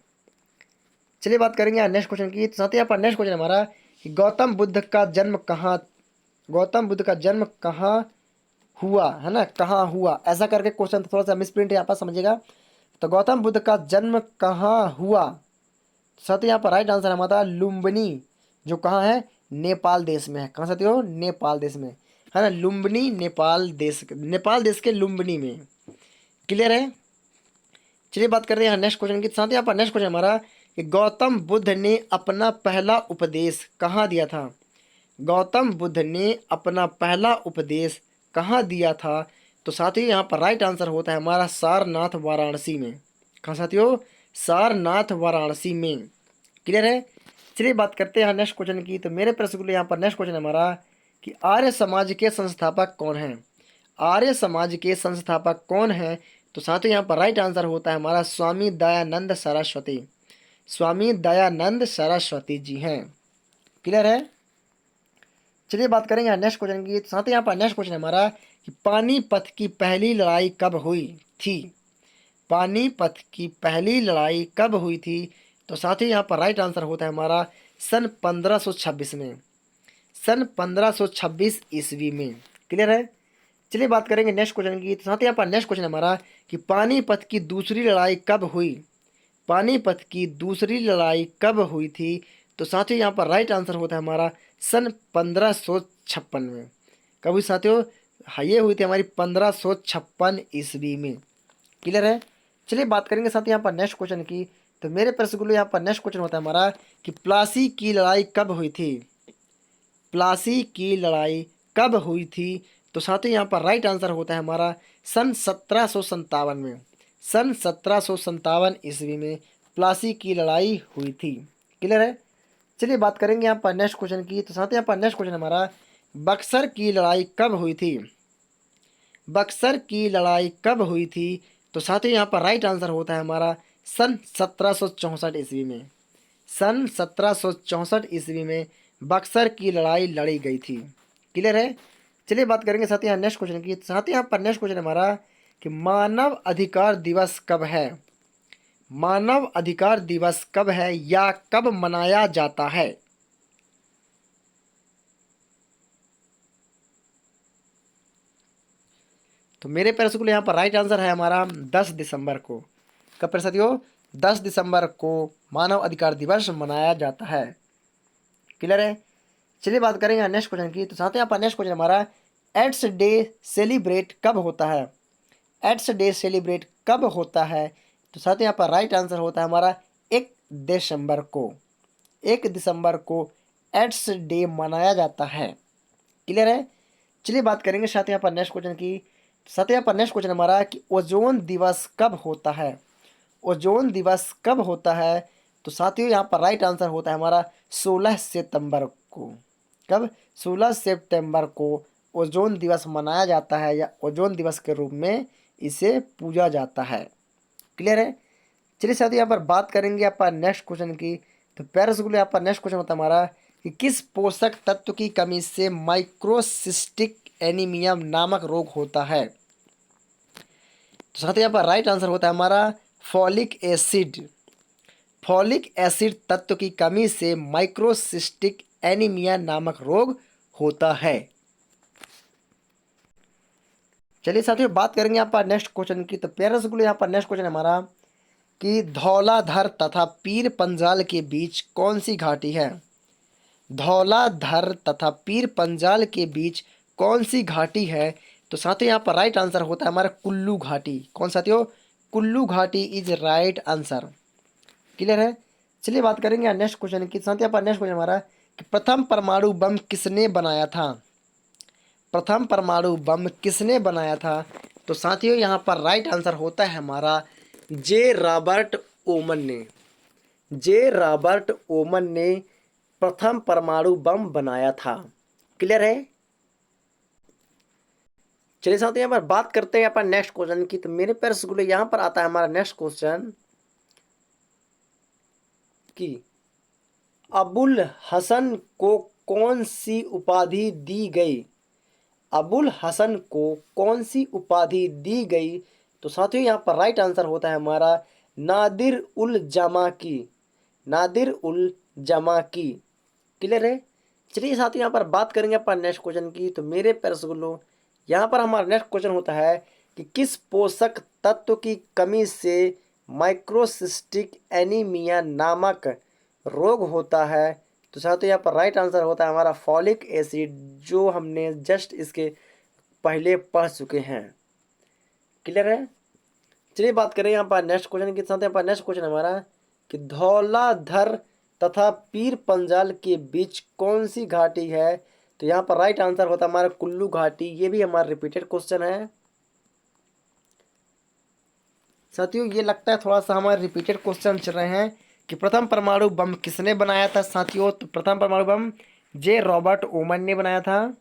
चलिए बात करेंगे यहाँ नेक्स्ट क्वेश्चन की। तो साथियों यहाँ पर नेक्स्ट क्वेश्चन हमारा कि गौतम बुद्ध का जन्म कहाँ हुआ, है ना? कहाँ हुआ, ऐसा करके क्वेश्चन थोड़ा सा मिसप्रिंट है यहाँ पर, समझिएगा। तो गौतम बुद्ध का जन्म कहाँ हुआ? साथियों यहाँ पर राइट आंसर हमारा लुम्बिनी, जो कहाँ है? नेपाल देश में है। कहाँ साथियों? नेपाल देश में, है ना? लुम्बिनी नेपाल देश के लुम्बिनी में। क्लियर है? चलिए बात करते हैं यहाँ नेक्स्ट क्वेश्चन की। साथ ही यहाँ पर नेक्स्ट क्वेश्चन हमारा कि गौतम बुद्ध ने अपना पहला उपदेश कहाँ दिया था? गौतम बुद्ध ने अपना पहला उपदेश कहाँ दिया था? तो साथियों यहाँ पर राइट आंसर होता है हमारा सारनाथ वाराणसी में। कहाँ साथियों? सारनाथ वाराणसी में। क्लियर है? चलिए बात करते हैं नेक्स्ट क्वेश्चन की। तो मेरे प्रश्न के लिए यहाँ पर नेक्स्ट क्वेश्चन है हमारा कि आर्य समाज के संस्थापक कौन हैं? आर्य समाज के संस्थापक कौन हैं? तो साथियों यहाँ पर राइट आंसर होता है हमारा स्वामी दयानंद सरस्वती। स्वामी दयानंद सरस्वती जी हैं। क्लियर है? चलिए बात करेंगे नेक्स्ट क्वेश्चन की। साथ ही यहाँ पर नेक्स्ट क्वेश्चन हमारा कि पानीपत की पहली लड़ाई कब हुई थी? पानीपत की पहली लड़ाई कब हुई थी? तो साथ ही यहाँ पर राइट आंसर होता है हमारा सन 1526 में। सन 1526 ईस्वी में। क्लियर है? चलिए बात करेंगे नेक्स्ट क्वेश्चन की। तो साथ ही यहाँ पर नेक्स्ट क्वेश्चन हमारा कि पानीपत की दूसरी लड़ाई कब हुई? पानीपत की दूसरी लड़ाई कब हुई थी? तो साथियों यहाँ पर राइट आंसर होता है हमारा सन 1556 में। कब हुई साथियों? हाँ, ये हुई थी हमारी 1556 ईस्वी में। क्लियर है? चलिए बात करेंगे साथ यहाँ पर नेक्स्ट क्वेश्चन की। तो मेरे प्रश्न के लिए यहाँ पर नेक्स्ट क्वेश्चन होता है हमारा कि प्लासी की लड़ाई कब हुई थी? प्लासी की लड़ाई कब हुई थी? तो साथियों यहाँ पर राइट आंसर होता है हमारा सन 1757 में। सन 1757 ईस्वी में प्लासी की लड़ाई हुई थी। क्लियर है? चलिए बात करेंगे यहाँ पर नेक्स्ट क्वेश्चन की। तो साथियों यहाँ पर नेक्स्ट क्वेश्चन हमारा बक्सर की लड़ाई कब हुई थी? बक्सर की लड़ाई कब हुई थी? तो साथियों यहाँ पर राइट आंसर होता है हमारा सन 1764 ईस्वी में। सन 1764 ईस्वी में बक्सर की लड़ाई लड़ी गई थी। क्लियर है? चलिए बात करेंगे साथ ही यहाँ नेक्स्ट क्वेश्चन की। साथ ही यहाँ पर नेक्स्ट क्वेश्चन हमारा कि मानव अधिकार दिवस कब है? मानव अधिकार दिवस कब है या कब मनाया जाता है? तो मेरे प्रश्न के लिए यहाँ पर राइट आंसर है हमारा 10 दिसंबर को। कब पर साथियों? 10 दिसंबर को मानव अधिकार दिवस मनाया जाता है। क्लियर है? चलिए बात करेंगे नेक्स्ट क्वेश्चन की। तो साथ ही यहाँ पर नेक्स्ट क्वेश्चन हमारा एड्स डे सेलिब्रेट कब होता है? एड्स डे सेलिब्रेट कब होता है? तो साथ ही यहाँ पर राइट आंसर होता है हमारा 1 दिसंबर को। 1 दिसंबर को एड्स डे मनाया जाता है। क्लियर है? चलिए बात करेंगे साथ ही यहाँ पर नेक्स्ट क्वेश्चन की। साथ ही यहाँ पर नेक्स्ट क्वेश्चन हमारा कि ओजोन दिवस कब होता है? ओजोन दिवस कब होता है? तो साथियों यहाँ पर राइट आंसर होता है हमारा 16 सितंबर को। कब? 16 सितंबर को ओजोन दिवस मनाया जाता है या ओजोन दिवस के रूप में इसे पूजा जाता है। क्लियर है? चलिए साथियों यहाँ पर बात करेंगे यहाँ पर नेक्स्ट क्वेश्चन की। तो प्यारे स्कूल यहाँ पर नेक्स्ट क्वेश्चन होता है हमारा कि किस पोषक तत्व की कमी से माइक्रोसिस्टिक एनीमिया नामक रोग होता है? तो साथियों यहाँ पर राइट आंसर होता है हमारा फॉलिक एसिड। फॉलिक एसिड तत्व की कमी से माइक्रोसिस्टिक एनीमिया नामक रोग होता है। चलिए साथियों बात करेंगे यहाँ पर नेक्स्ट क्वेश्चन की। तो प्यारे स्कूल यहाँ पर नेक्स्ट क्वेश्चन हमारा कि धौलाधर तथा पीर पंजाल के बीच कौन सी घाटी है? धौलाधर तथा पीर पंजाल के बीच कौन सी घाटी है? तो साथियों यहाँ पर राइट आंसर होता है हमारा कुल्लू घाटी। कौन साथियों? कुल्लू घाटी इज राइट आंसर। क्लियर है? चलिए बात करेंगे नेक्स्ट क्वेश्चन की। साथ यहाँ पर नेक्स्ट क्वेश्चन हमारा कि प्रथम परमाणु बम किसने बनाया था? प्रथम परमाणु बम किसने बनाया था? तो साथियों यहाँ पर राइट आंसर होता है हमारा जे रॉबर्ट ओमन ने। जे रॉबर्ट ओमन ने प्रथम परमाणु बम बनाया था। क्लियर है? चलिए साथियों यहाँ पर बात करते हैं यहाँ पर नेक्स्ट क्वेश्चन की। तो मेरे पैर स्कूल यहाँ पर आता है हमारा नेक्स्ट क्वेश्चन कि अबुल हसन को कौन सी उपाधि दी गई? अबुल हसन को कौन सी उपाधि दी गई? तो साथियों यहाँ पर राइट आंसर होता है हमारा नादिर उल जमा की। नादिर उल जमा की। क्लियर है? चलिए साथियों यहाँ पर बात करेंगे अपन नेक्स्ट क्वेश्चन की। तो मेरे प्यारे स्कूलों यहाँ पर हमारा नेक्स्ट क्वेश्चन होता है कि किस पोषक तत्व की कमी से माइक्रोसिस्टिक एनीमिया नामक रोग होता है? तो साथियों यहाँ पर राइट आंसर होता है हमारा फॉलिक एसिड, जो हमने जस्ट इसके पहले पढ़ चुके हैं। क्लियर है? चलिए बात करें यहाँ पर नेक्स्ट क्वेश्चन के साथ। यहाँ पर नेक्स्ट क्वेश्चन हमारा कि धौलाधर तथा पीर पंजाल के बीच कौन सी घाटी है? तो यहाँ पर राइट आंसर होता है हमारा कुल्लू घाटी। ये भी हमारा रिपीटेड क्वेश्चन है। साथियों ये लगता है थोड़ा सा हमारे रिपीटेड क्वेश्चन चल रहे हैं कि प्रथम परमाणु बम किसने बनाया था साथियों। तो प्रथम परमाणु बम जे रॉबर्ट ओमन ने बनाया था।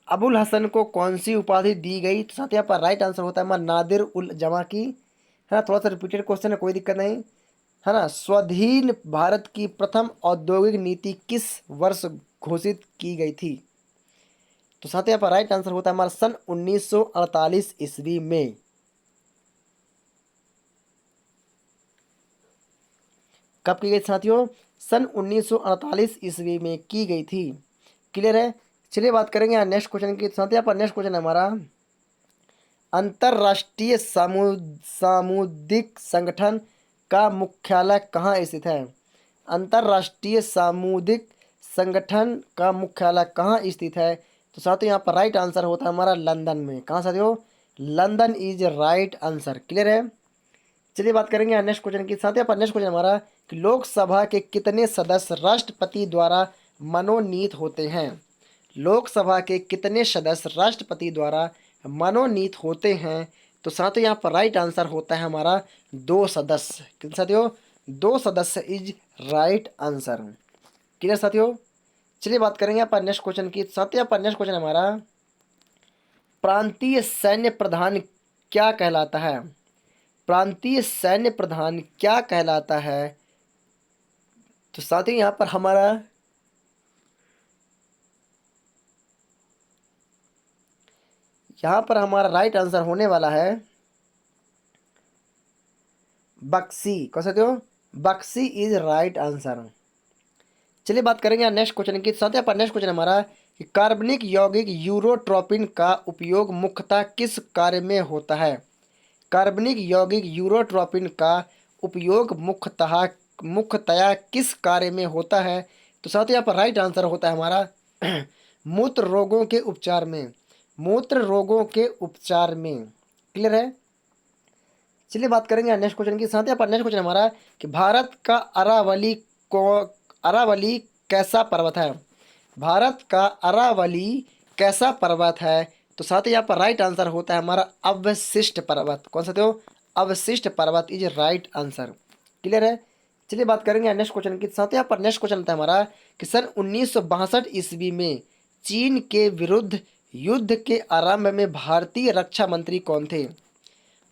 अबुल हसन को कौन सी उपाधि दी गई। तो साथियों यहाँ पर राइट आंसर होता है हमारा नादिर उल जमा की, है ना। थोड़ा सा रिपीटेड क्वेश्चन है, कोई दिक्कत नहीं, है ना। स्वाधीन भारत की प्रथम औद्योगिक नीति किस वर्ष घोषित की गई थी। तो साथियों यहाँ पर राइट आंसर होता है हमारा सन 1948 ईस्वी में। कब की गई साथियों, सन 1948 ईस्वी में की गई थी। क्लियर है। चलिए बात करेंगे यहाँ नेक्स्ट क्वेश्चन की। साथियों यहाँ पर नेक्स्ट क्वेश्चन है हमारा, अंतर्राष्ट्रीय सामुदायिक संगठन का मुख्यालय कहाँ स्थित है। अंतर्राष्ट्रीय सामुदायिक संगठन का मुख्यालय कहाँ स्थित है। तो साथियों यहाँ पर राइट आंसर होता है हमारा लंदन में। कहाँ साथियों, London is right answer. Clear है। चलिए बात करेंगे यहाँ नेक्स्ट क्वेश्चन की। साथियों पर नेक्स्ट क्वेश्चन हमारा कि लोकसभा के कितने सदस्य राष्ट्रपति द्वारा मनोनीत होते हैं। लोकसभा के कितने सदस्य राष्ट्रपति द्वारा मनोनीत होते हैं। तो साथियों यहाँ पर राइट आंसर होता है हमारा 2 सदस्य। कितने साथियों, 2 सदस्य इज राइट आंसर। क्लियर साथियों। चलिए बात करेंगे यहाँ पर नेक्स्ट क्वेश्चन की। साथियों यहाँ पर नेक्स्ट क्वेश्चन हमारा, प्रांतीय सैन्य प्रधान क्या कहलाता है। प्रांतीय सैन्य प्रधान क्या कहलाता है। तो साथियों यहाँ पर हमारा राइट आंसर होने वाला है बक्सी। कौन साथियों, बक्सी इज राइट आंसर। चलिए बात करेंगे नेक्स्ट क्वेश्चन की। साथियों पर नेक्स्ट क्वेश्चन हमारा कि कार्बनिक यौगिक यूरोट्रोपिन का उपयोग मुख्यतः किस कार्य में होता है। कार्बनिक यौगिक यूरोट्रोपिन का उपयोग मुख्यतया किस कार्य में होता है। तो साथियों यहाँ पर राइट आंसर होता है हमारा मूत्र रोगों के उपचार में। मूत्र रोगों के उपचार में। क्लियर है। चलिए बात करेंगे नेक्स्ट क्वेश्चन की। साथियों पर नेक्स्ट क्वेश्चन हमारा कि भारत का अरावली कैसा पर्वत है। भारत का अरावली कैसा पर्वत है। तो साथियों यहाँ पर राइट आंसर होता है हमारा अवशिष्ट पर्वत। कौन सा थे, अवशिष्ट पर्वत इज राइट आंसर। क्लियर है। चलिए बात करेंगे नेक्स्ट क्वेश्चन की। साथियों यहाँ पर नेक्स्ट क्वेश्चन होता है हमारा कि सन 1962 ईस्वी में चीन के विरुद्ध युद्ध के आरंभ में भारतीय रक्षा मंत्री कौन थे।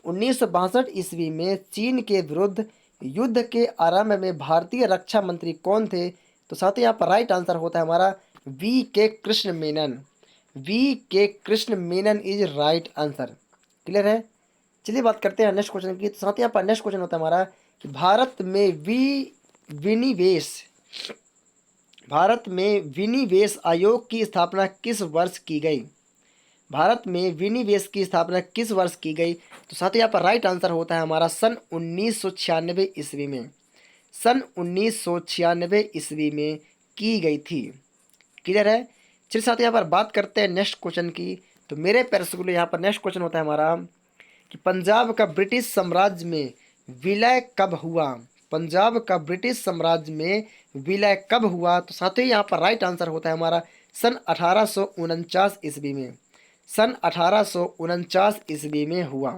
1962 ईस्वी में चीन के विरुद्ध युद्ध के आरंभ में भारतीय रक्षा मंत्री कौन थे। तो साथियों यहाँ पर राइट आंसर होता है हमारा वी के कृष्ण मेनन। वी के Krishna Menon is right answer. Clear है। चलिए बात करते हैं नेक्स्ट क्वेश्चन की। तो साथियों यहाँ पर नेक्स्ट क्वेश्चन होता है हमारा कि विनिवेश भारत में विनिवेश आयोग की स्थापना किस वर्ष की गई। भारत में विनिवेश की स्थापना किस वर्ष की गई। तो साथियों यहाँ पर राइट आंसर होता है हमारा सन 1996 ईस्वी में। सन 1996 ईस्वी में की गई थी। क्लियर है। चलिए साथियों यहाँ पर बात करते हैं नेक्स्ट क्वेश्चन की। तो मेरे प्यारे स्कूल यहाँ पर नेक्स्ट क्वेश्चन होता है हमारा कि पंजाब का ब्रिटिश साम्राज्य में विलय कब हुआ। पंजाब का ब्रिटिश साम्राज्य में विलय कब हुआ। तो साथियों यहाँ पर राइट आंसर होता है हमारा सन 1849 ईस्वी में। सन 1849 ईस्वी में हुआ।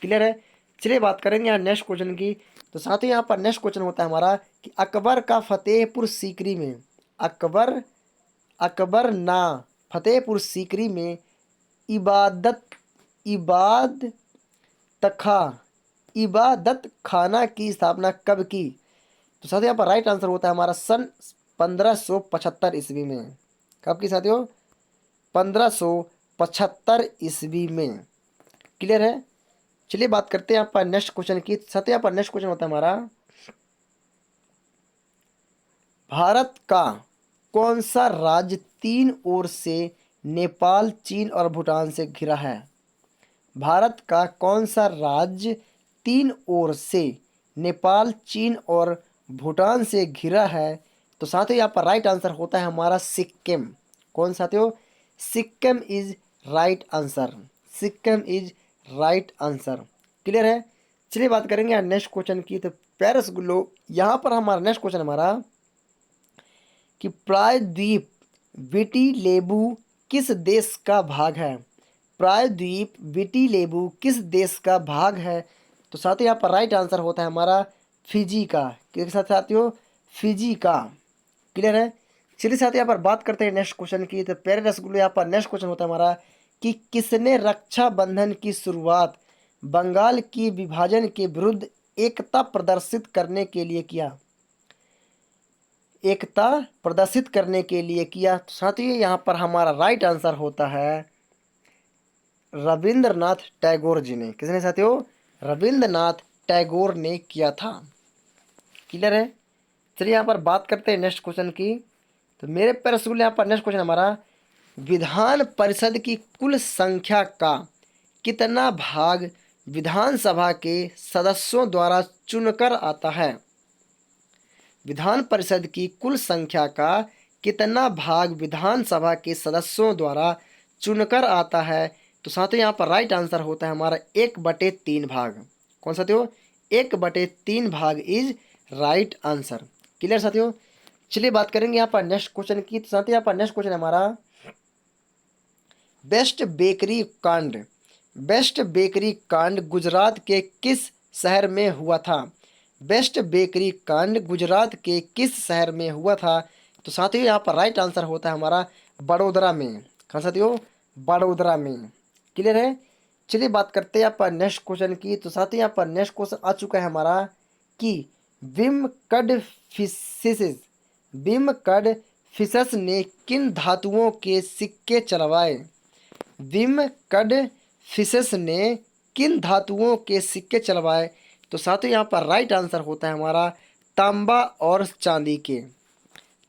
क्लियर है। चलिए बात करेंगे यहाँ नेक्स्ट क्वेश्चन की। तो साथियों यहाँ पर नेक्स्ट क्वेश्चन होता है हमारा कि अकबर का फतेहपुर सीकरी में अकबर ना फतेहपुर सीकरी में इबादत तखा इबादत खाना की स्थापना कब की। तो साथियों यहाँ पर राइट आंसर होता है हमारा सन 1575 ईस्वी में। कब की साथियों, 1575 ईस्वी में। क्लियर है। चलिए बात करते हैं यहाँ पर नेक्स्ट क्वेश्चन की। साथियों यहाँ पर नेक्स्ट क्वेश्चन होता है हमारा, भारत का कौन सा राज्य 3 ओर से नेपाल, चीन और भूटान से घिरा है। भारत का कौन सा राज्य 3 ओर से नेपाल, चीन और भूटान से घिरा है। तो साथियों यहाँ पर राइट आंसर होता है हमारा सिक्किम। कौन साथियों, Sikkim is right answer. Sikkim is right answer. Clear है। चलिए बात करेंगे नेक्स्ट क्वेश्चन की। तो पेरिस ग्लो यहाँ पर हमारा नेक्स्ट क्वेश्चन हमारा कि प्रायद्वीप विटी लेबू किस देश का भाग है। प्रायद्वीप विटी लेबू किस देश का भाग है। तो साथियों यहाँ पर राइट आंसर होता है हमारा फिजी का। किसके साथ साथियों? फिजी का। क्लियर है। चलिए साथियों यहाँ पर बात करते हैं नेक्स्ट क्वेश्चन की। तो प्यारे रसगुल्ले यहाँ पर नेक्स्ट क्वेश्चन होता है हमारा कि किसने रक्षाबंधन की शुरुआत बंगाल की विभाजन के विरुद्ध एकता प्रदर्शित करने के लिए किया? एकता प्रदर्शित करने के लिए किया। तो साथियों यहाँ पर हमारा राइट आंसर होता है रविंद्रनाथ टैगोर जी ने। किसने साथियों? रविंद्रनाथ टैगोर ने किया था। क्लियर है। चलिए यहाँ पर बात करते हैं नेक्स्ट क्वेश्चन की। तो मेरे प्यारे रसगुल्ले यहाँ पर नेक्स्ट क्वेश्चन हमारा विधान परिषद की कुल संख्या का कितना भाग विधानसभा के सदस्यों द्वारा चुनकर आता है? विधान परिषद की कुल संख्या का कितना भाग विधानसभा के सदस्यों द्वारा चुनकर आता है? तो साथियों यहाँ पर राइट आंसर होता है हमारा 1/3 भाग। कौन साथियों? 1/3 भाग इज राइट आंसर। क्लियर साथियों। चलिए बात करेंगे यहाँ पर नेक्स्ट क्वेश्चन की। तो साथियों यहाँ पर नेक्स्ट क्वेश्चन हमारा बेस्ट बेकरी कांड। बेस्ट बेकरी कांड गुजरात के किस शहर में हुआ था? बेस्ट बेकरी कांड गुजरात के किस शहर में हुआ था? तो साथियों यहाँ पर राइट आंसर होता है हमारा बड़ोदरा में। कहाँ साथियों? बड़ोदरा में। क्लियर है। चलिए बात करते हैं यहाँ पर नेक्स्ट क्वेश्चन की। तो साथियों यहाँ पर नेक्स्ट क्वेश्चन आ चुका है हमारा कि विम कड फिशेस विम कड फिशस ने किन धातुओं के सिक्के चलवाए? विम कड फिशस ने किन धातुओं के सिक्के चलवाए? तो साथियों यहाँ पर राइट आंसर होता है हमारा तांबा और चांदी के।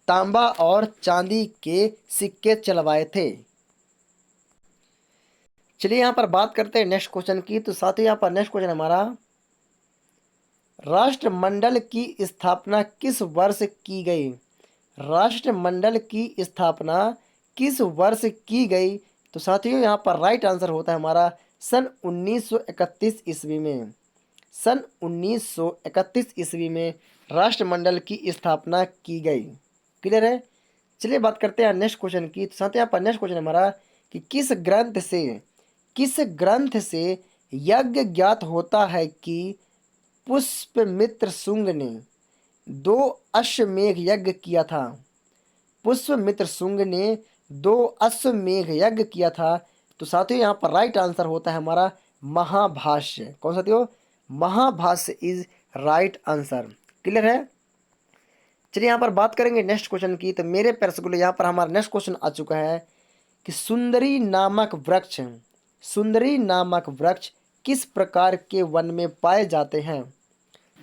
तांबा और चांदी के सिक्के चलवाए थे। चलिए यहाँ पर बात करते हैं नेक्स्ट क्वेश्चन की। तो साथियों यहाँ पर नेक्स्ट क्वेश्चन हमारा राष्ट्रमंडल की स्थापना किस वर्ष की गई? राष्ट्रमंडल की स्थापना किस वर्ष की गई? तो साथियों यहाँ पर राइट आंसर होता है हमारा सन 1931 ईस्वी में। सन 1931 ईस्वी में राष्ट्रमंडल की स्थापना की गई। क्लियर है। चलिए बात करते हैं नेक्स्ट क्वेश्चन की। तो साथियों यहाँ पर नेक्स्ट क्वेश्चन हमारा कि किस ग्रंथ से यज्ञ ज्ञात होता है कि पुष्यमित्र शुंग ने 2 अश्वमेध यज्ञ किया था? पुष्यमित्र शुंग ने 2 अश्वमेध यज्ञ किया था। तो साथियों यहाँ पर राइट आंसर होता है हमारा महाभाष्य। कौन साथियों? Mahabhashya is right answer. Clear है। चलिए यहाँ पर बात करेंगे नेक्स्ट क्वेश्चन की। तो मेरे प्यारे रसगुल्ले यहाँ पर हमारा नेक्स्ट क्वेश्चन आ चुका है कि सुंदरी नामक वृक्ष किस प्रकार के वन में पाए जाते हैं?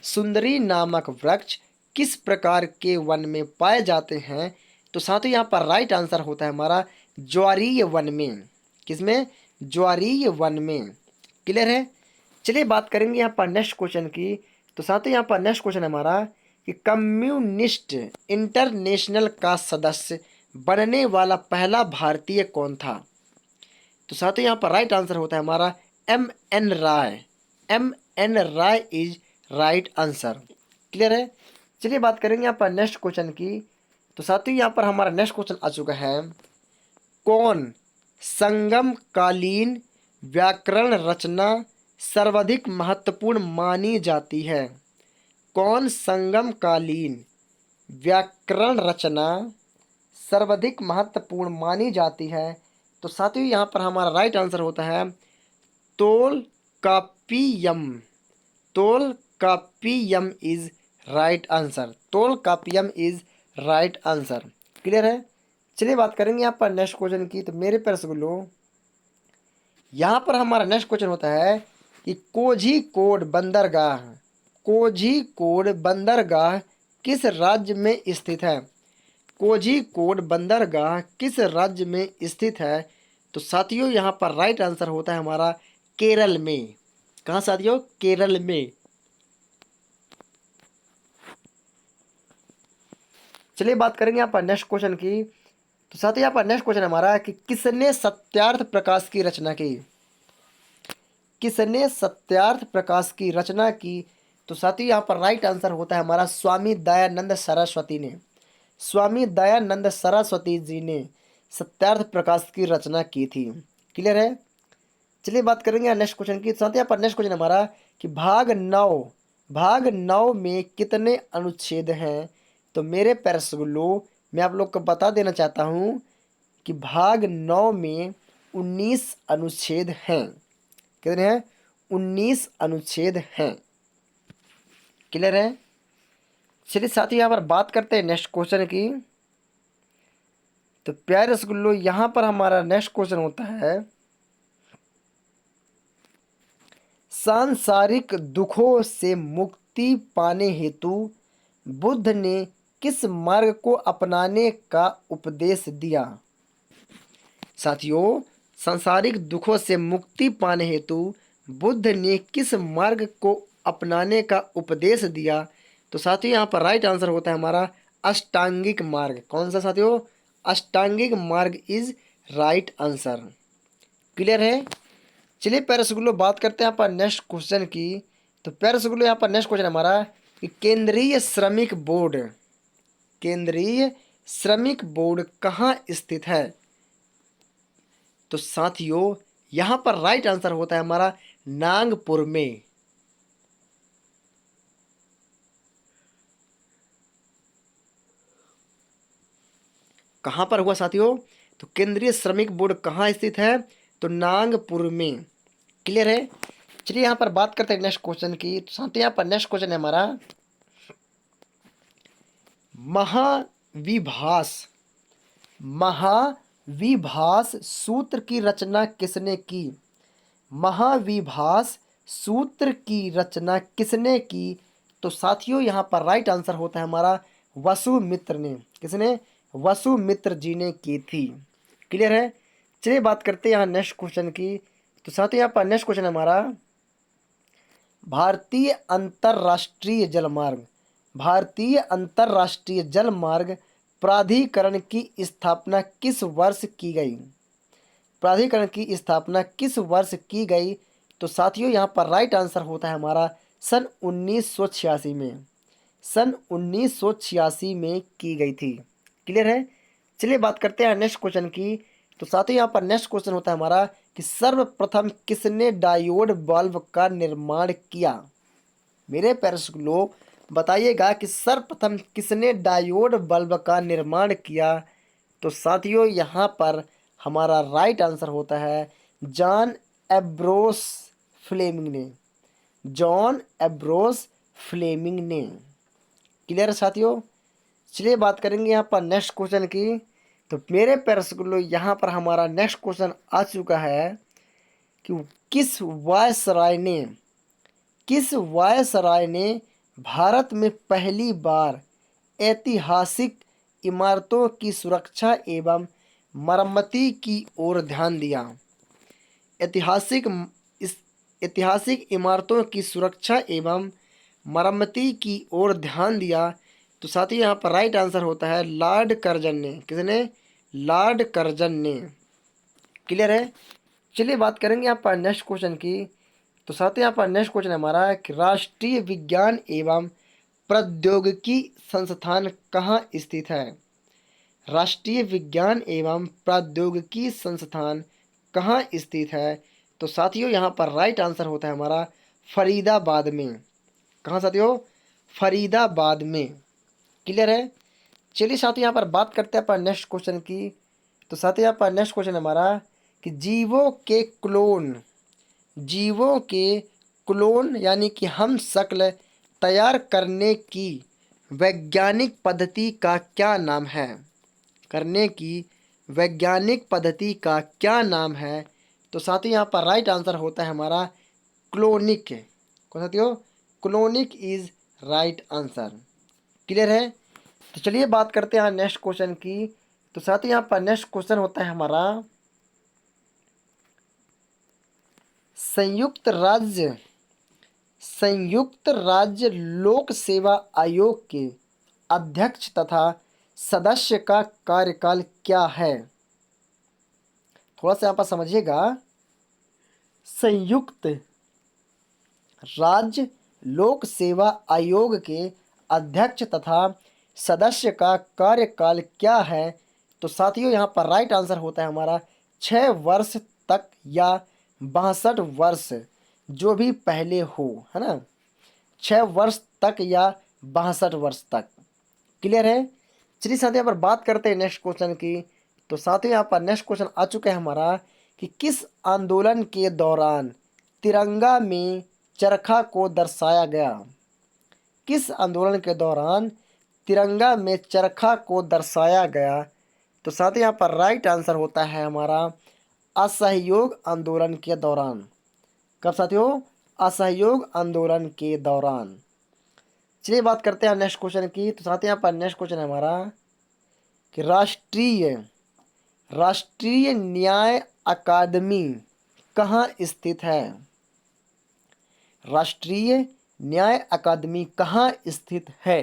सुंदरी नामक वृक्ष किस प्रकार के वन में पाए जाते हैं? तो साथियों यहाँ पर राइट आंसर होता है हमारा ज्वारीय वन में। किसमें? ज्वारीय वन में। क्लियर है। चलिए बात करेंगे यहाँ पर नेक्स्ट क्वेश्चन की। तो साथियों यहाँ पर नेक्स्ट क्वेश्चन हमारा कि कम्युनिस्ट इंटरनेशनल का सदस्य बनने वाला पहला भारतीय कौन था? तो साथियों यहाँ पर राइट आंसर होता है हमारा M.N. Rai. M.N. Rai is right answer. Clear है। चलिए बात करेंगे यहाँ पर नेक्स्ट क्वेश्चन की। तो साथियों यहाँ पर हमारा नेक्स्ट क्वेश्चन आ चुका है कौन संगम कालीन व्याकरण रचना सर्वाधिक महत्वपूर्ण मानी जाती है? कौन संगम कालीन व्याकरण रचना सर्वाधिक महत्वपूर्ण मानी जाती है? तो साथियों यहाँ पर हमारा राइट आंसर होता है Tolkappiyam. Tolkappiyam is right answer. Tolkappiyam is right answer. Clear है। चलिए बात करेंगे यहाँ पर नेक्स्ट क्वेश्चन की। तो मेरे प्यारे रसगुल्लों यहाँ पर हमारा नेक्स्ट क्वेश्चन होता है कि कोझीकोड बंदरगाह किस राज्य में स्थित है? कोझीकोड बंदरगाह किस राज्य में स्थित है? तो साथियों यहाँ पर राइट आंसर होता है हमारा केरल में। कहाँ साथियों? केरल में। चलिए बात करेंगे यहाँ पर नेक्स्ट क्वेश्चन की। तो साथियों यहाँ पर नेक्स्ट क्वेश्चन हमारा कि किसने सत्यार्थ प्रकाश की रचना की? किसने सत्यार्थ प्रकाश की रचना की? तो साथियों यहाँ पर राइट आंसर होता है हमारा स्वामी दयानंद सरस्वती ने। स्वामी दयानंद सरस्वती जी ने सत्यार्थ प्रकाश की रचना की थी। क्लियर है। चलिए बात करेंगे नेक्स्ट क्वेश्चन की। साथ ही यहाँ पर नेक्स्ट क्वेश्चन हमारा कि भाग 9 में कितने अनुच्छेद हैं। तो मेरे प्यारे रसगुल्लो, मैं आप लोग को बता देना चाहता हूँ कि भाग 9 में 19 अनुच्छेद हैं। कितने हैं? 19 अनुच्छेद हैं। क्लियर है? चलिए साथ ही यहाँ पर बात करते हैं नेक्स्ट क्वेश्चन की। तो प्यारे रसगुल्लो, यहाँ पर हमारा नेक्स्ट क्वेश्चन होता है, सांसारिक दुखों से मुक्ति पाने हेतु बुद्ध ने किस मार्ग को अपनाने का उपदेश दिया। साथियों, सांसारिक दुखों से मुक्ति पाने हेतु बुद्ध ने किस मार्ग को अपनाने का उपदेश दिया। तो साथियों यहाँ पर राइट आंसर होता है हमारा अष्टांगिक मार्ग। कौन सा साथियों? अष्टांगिक मार्ग इज राइट आंसर। क्लियर है? चलिए प्यारे रसगुल्लो, बात करते हैं यहाँ पर नेक्स्ट क्वेश्चन की। तो प्यारे रसगुल्लो, यहाँ पर नेक्स्ट क्वेश्चन हमारा कि केंद्रीय श्रमिक बोर्ड कहाँ स्थित है। तो साथियों यहाँ पर राइट आंसर होता है हमारा नागपुर में। कहाँ पर हुआ साथियों? तो केंद्रीय श्रमिक बोर्ड कहाँ स्थित है? तो नागपुर में। क्लियर है? चलिए यहाँ पर बात करते हैं नेक्स्ट क्वेश्चन की। तो साथियों यहाँ पर नेक्स्ट क्वेश्चन है हमारा, महाविभास सूत्र की रचना किसने की। महाविभास सूत्र की रचना किसने की। तो साथियों यहाँ पर राइट आंसर होता है हमारा वसुमित्र ने। किसने? वसुमित्र जी ने की थी। क्लियर है? चलिए बात करते हैं यहाँ नेक्स्ट क्वेश्चन की। तो साथियों यहाँ पर नेक्स्ट क्वेश्चन हमारा, भारतीय अंतरराष्ट्रीय जलमार्ग प्राधिकरण की स्थापना किस वर्ष की गई। प्राधिकरण की स्थापना किस वर्ष की गई। तो साथियों यहाँ पर राइट आंसर होता है हमारा सन 1986 में। सन 1986 में की गई थी। क्लियर है? चलिए बात करते हैं नेक्स्ट क्वेश्चन की। तो साथियों यहाँ पर नेक्स्ट क्वेश्चन होता है हमारा कि सर्वप्रथम किसने डायोड बल्ब का निर्माण किया। मेरे प्यारे लोग बताइएगा कि सर्वप्रथम किसने डायोड बल्ब का निर्माण किया। तो साथियों यहाँ पर हमारा राइट आंसर होता है जॉन एब्रोस फ्लेमिंग ने। जॉन एब्रोस फ्लेमिंग ने। क्लियर है साथियों? चलिए बात करेंगे यहाँ पर नेक्स्ट क्वेश्चन की। तो मेरे प्यारे रसगुल्लो, यहाँ पर हमारा नेक्स्ट क्वेश्चन आ चुका है कि किस वायसराय ने भारत में पहली बार ऐतिहासिक इमारतों की सुरक्षा एवं मरम्मती की ओर ध्यान दिया। ऐतिहासिक इमारतों की सुरक्षा एवं मरम्मती की ओर ध्यान दिया। तो साथ ही यहाँ पर राइट आंसर होता है लॉर्ड कर्जन ने। किसने? लॉर्ड कर्जन ने। क्लियर है? चलिए बात करेंगे यहाँ पर नेक्स्ट क्वेश्चन की। तो साथ ही यहाँ पर नेक्स्ट क्वेश्चन हमारा कि राष्ट्रीय विज्ञान एवं प्रौद्योगिकी संस्थान कहाँ स्थित है। राष्ट्रीय विज्ञान एवं प्रौद्योगिकी संस्थान कहाँ स्थित है। तो साथियों यहाँ पर राइट आंसर होता है हमारा फरीदाबाद में। कहाँ साथियों? फरीदाबाद में। क्लियर है? चलिए साथियों यहाँ पर बात करते हैं अपन नेक्स्ट क्वेश्चन की। तो साथियों यहाँ पर नेक्स्ट क्वेश्चन हमारा कि जीवों के क्लोन यानी कि हम शक्ल तैयार करने की वैज्ञानिक पद्धति का क्या नाम है। करने की वैज्ञानिक पद्धति का क्या नाम है। तो साथियों यहाँ पर राइट आंसर होता है हमारा क्लोनिक। कौन साथियों? Clonic is right answer. Clear है? तो चलिए बात करते हैं नेक्स्ट क्वेश्चन की। तो साथियों यहाँ पर नेक्स्ट क्वेश्चन होता है हमारा संयुक्त राज्य लोक सेवा आयोग के अध्यक्ष तथा सदस्य का कार्यकाल क्या है। थोड़ा सा यहाँ पर समझिएगा। संयुक्त राज्य लोक सेवा आयोग के अध्यक्ष तथा सदस्य का कार्यकाल क्या है। तो साथियों यहाँ पर राइट आंसर होता है हमारा 6 वर्ष तक या 62 वर्ष जो भी पहले हो, है ना, 6 वर्ष तक या 62 वर्ष तक। क्लियर है। चलिए साथियों यहाँ पर बात करते हैं नेक्स्ट क्वेश्चन की। तो साथियों यहाँ पर नेक्स्ट क्वेश्चन आ चुका है हमारा कि किस आंदोलन के दौरान तिरंगा में चरखा को दर्शाया गया। किस आंदोलन के दौरान तिरंगा में चरखा को दर्शाया गया। तो साथियों यहाँ पर राइट आंसर होता है हमारा असहयोग आंदोलन के दौरान। कब साथियों? असहयोग आंदोलन के दौरान। चलिए बात करते हैं नेक्स्ट क्वेश्चन की। तो साथियों यहाँ पर नेक्स्ट क्वेश्चन है हमारा कि राष्ट्रीय न्याय अकादमी कहाँ स्थित है। राष्ट्रीय न्याय अकादमी कहाँ स्थित है।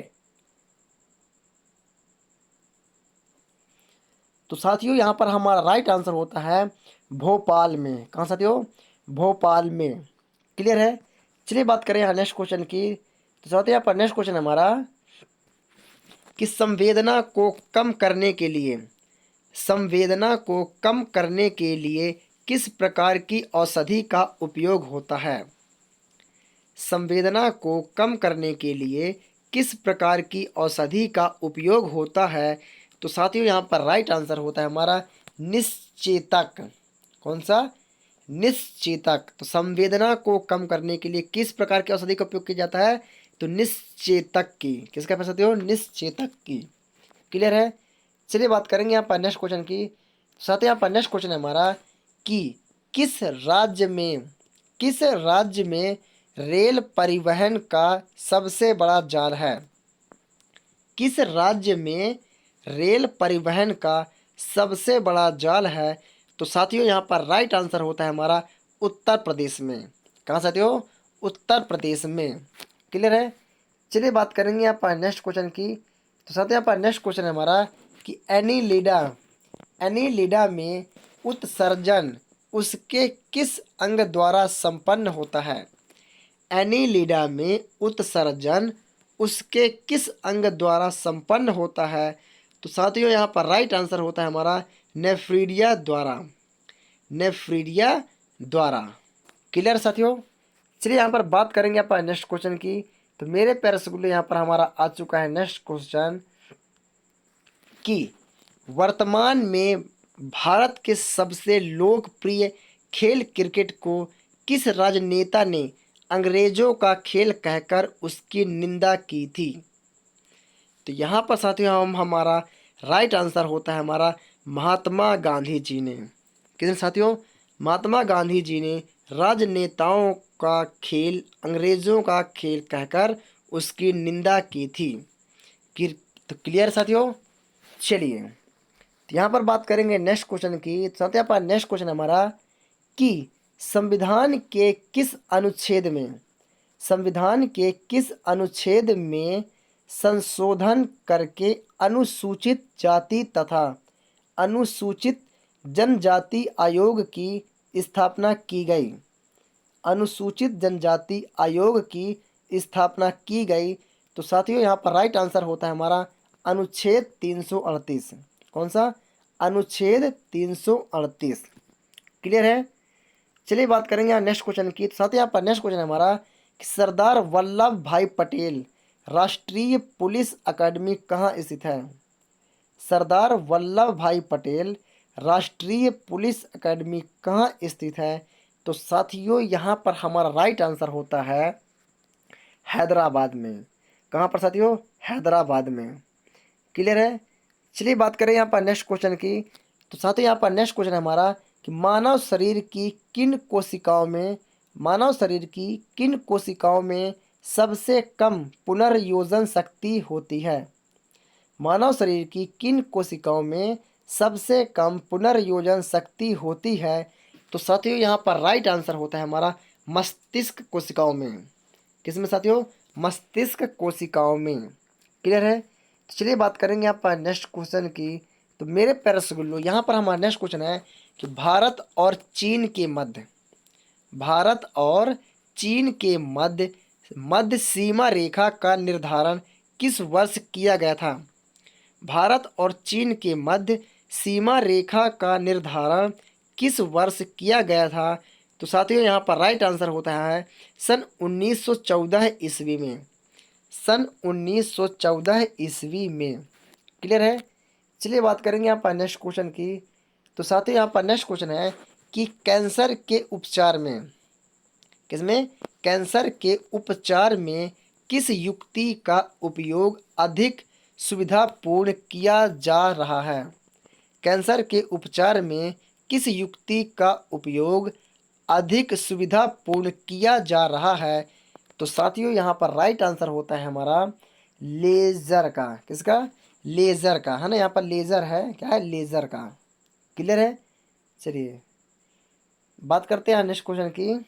तो साथियों यहाँ पर हमारा राइट आंसर होता है भोपाल में। कहाँ साथियों? भोपाल में। क्लियर है। चलिए बात करें यहाँ नेक्स्ट क्वेश्चन की। तो साथियों यहाँ पर नेक्स्ट क्वेश्चन है हमारा कि संवेदना को कम करने के लिए किस प्रकार की औषधि का उपयोग होता है। संवेदना को कम करने के लिए किस प्रकार की औषधि का उपयोग होता है। तो साथियों यहाँ पर राइट आंसर होता है हमारा निश्चेतक। कौन सा? निश्चेतक। तो संवेदना को कम करने के लिए किस प्रकार की औषधि का उपयोग किया जाता है। तो निश्चेतक की। किसका पैसा साथियों? निश्चेतक की। क्लियर है। चलिए बात करेंगे यहाँ पर नेक्स्ट क्वेश्चन की। साथ यहाँ पर नेक्स्ट क्वेश्चन है हमारा कि किस राज्य में रेल परिवहन का सबसे बड़ा जाल है। किस राज्य में रेल परिवहन का सबसे बड़ा जाल है। तो साथियों यहाँ पर राइट आंसर होता है हमारा उत्तर प्रदेश में। कहाँ साथियों? उत्तर प्रदेश में। क्लियर है। चलिए बात करेंगे यहाँ पर नेक्स्ट क्वेश्चन की। तो साथियों यहाँ पर नेक्स्ट क्वेश्चन है हमारा कि एनीलिडा में उत्सर्जन उसके किस अंग द्वारा संपन्न होता है। एनीलिडा में उत्सर्जन उसके किस अंग द्वारा संपन्न होता है। तो साथियों यहाँ पर राइट आंसर होता है हमारा नेफ्रीडिया द्वारा। क्लियर साथियों। चलिए यहाँ पर बात करेंगे यहाँ पर नेक्स्ट क्वेश्चन की। तो मेरे प्यारे रसगुल्ले यहाँ पर हमारा आ चुका है नेक्स्ट क्वेश्चन कि वर्तमान में भारत के सबसे लोकप्रिय खेल क्रिकेट को किस राजनेता ने अंग्रेजों का खेल कहकर उसकी निंदा की थी। तो यहाँ पर साथियों हमारा राइट आंसर होता है हमारा महात्मा गांधी जी ने। किसने साथियों? महात्मा गांधी जी ने राजनेताओं का खेल अंग्रेजों का खेल कहकर उसकी निंदा की थी। तो क्लियर साथियों। चलिए तो यहाँ पर बात करेंगे नेक्स्ट क्वेश्चन की। तो यहाँ पर नेक्स्ट क्वेश्चन हमारा कि संविधान के किस अनुच्छेद में संशोधन करके अनुसूचित जाति तथा अनुसूचित जनजाति आयोग की स्थापना की गई। अनुसूचित जनजाति आयोग की स्थापना की गई। तो साथियों यहाँ पर राइट आंसर होता है हमारा अनुच्छेद 338। कौन सा? अनुच्छेद 338। क्लियर है। चलिए बात करेंगे नेक्स्ट क्वेश्चन की। तो साथ ही यहाँ पर नेक्स्ट क्वेश्चन है हमारा कि सरदार वल्लभ भाई पटेल राष्ट्रीय पुलिस अकादमी कहाँ स्थित है। सरदार वल्लभ भाई पटेल राष्ट्रीय पुलिस अकादमी कहाँ स्थित है। तो साथियों यहाँ पर हमारा राइट आंसर होता है हैदराबाद में। कहाँ पर साथियों? हैदराबाद में। क्लियर है। चलिए बात करें यहाँ पर नेक्स्ट क्वेश्चन की। तो साथियों यहाँ पर नेक्स्ट क्वेश्चन है हमारा कि मानव शरीर की किन कोशिकाओं में सबसे कम पुनर्योजन शक्ति होती है। मानव शरीर की किन कोशिकाओं में सबसे कम पुनर्योजन शक्ति होती है। तो साथियों यहाँ पर राइट आंसर होता है हमारा मस्तिष्क कोशिकाओं में। किसमें साथियों? मस्तिष्क कोशिकाओं में। क्लियर है। तो चलिए बात करेंगे यहाँ पर नेक्स्ट क्वेश्चन की। तो मेरे प्यारे रसगुल्लो यहाँ पर हमारा नेक्स्ट क्वेश्चन है कि भारत और चीन के मध्य सीमा रेखा का निर्धारण किस वर्ष किया गया था। भारत और चीन के मध्य सीमा रेखा का निर्धारण किस वर्ष किया गया था। तो साथियों यहाँ पर राइट आंसर होता है सन 1914 ईस्वी में। सन 1914 ईस्वी में। क्लियर है। चलिए बात करेंगे यहाँ पर नेक्स्ट क्वेश्चन की। तो साथियों यहाँ पर नेक्स्ट क्वेश्चन है कि कैंसर के उपचार में, किसमें, कैंसर के उपचार में किस युक्ति का उपयोग अधिक सुविधापूर्ण किया जा रहा है। कैंसर के उपचार में किस युक्ति का उपयोग अधिक सुविधापूर्ण किया जा रहा है। तो साथियों यहाँ पर राइट आंसर होता है हमारा लेज़र का। किसका? लेज़र का, है ना। यहाँ पर लेज़र है, क्या है, लेज़र का। क्लियर है। चलिए बात करते हैं नेक्स्ट क्वेश्चन की।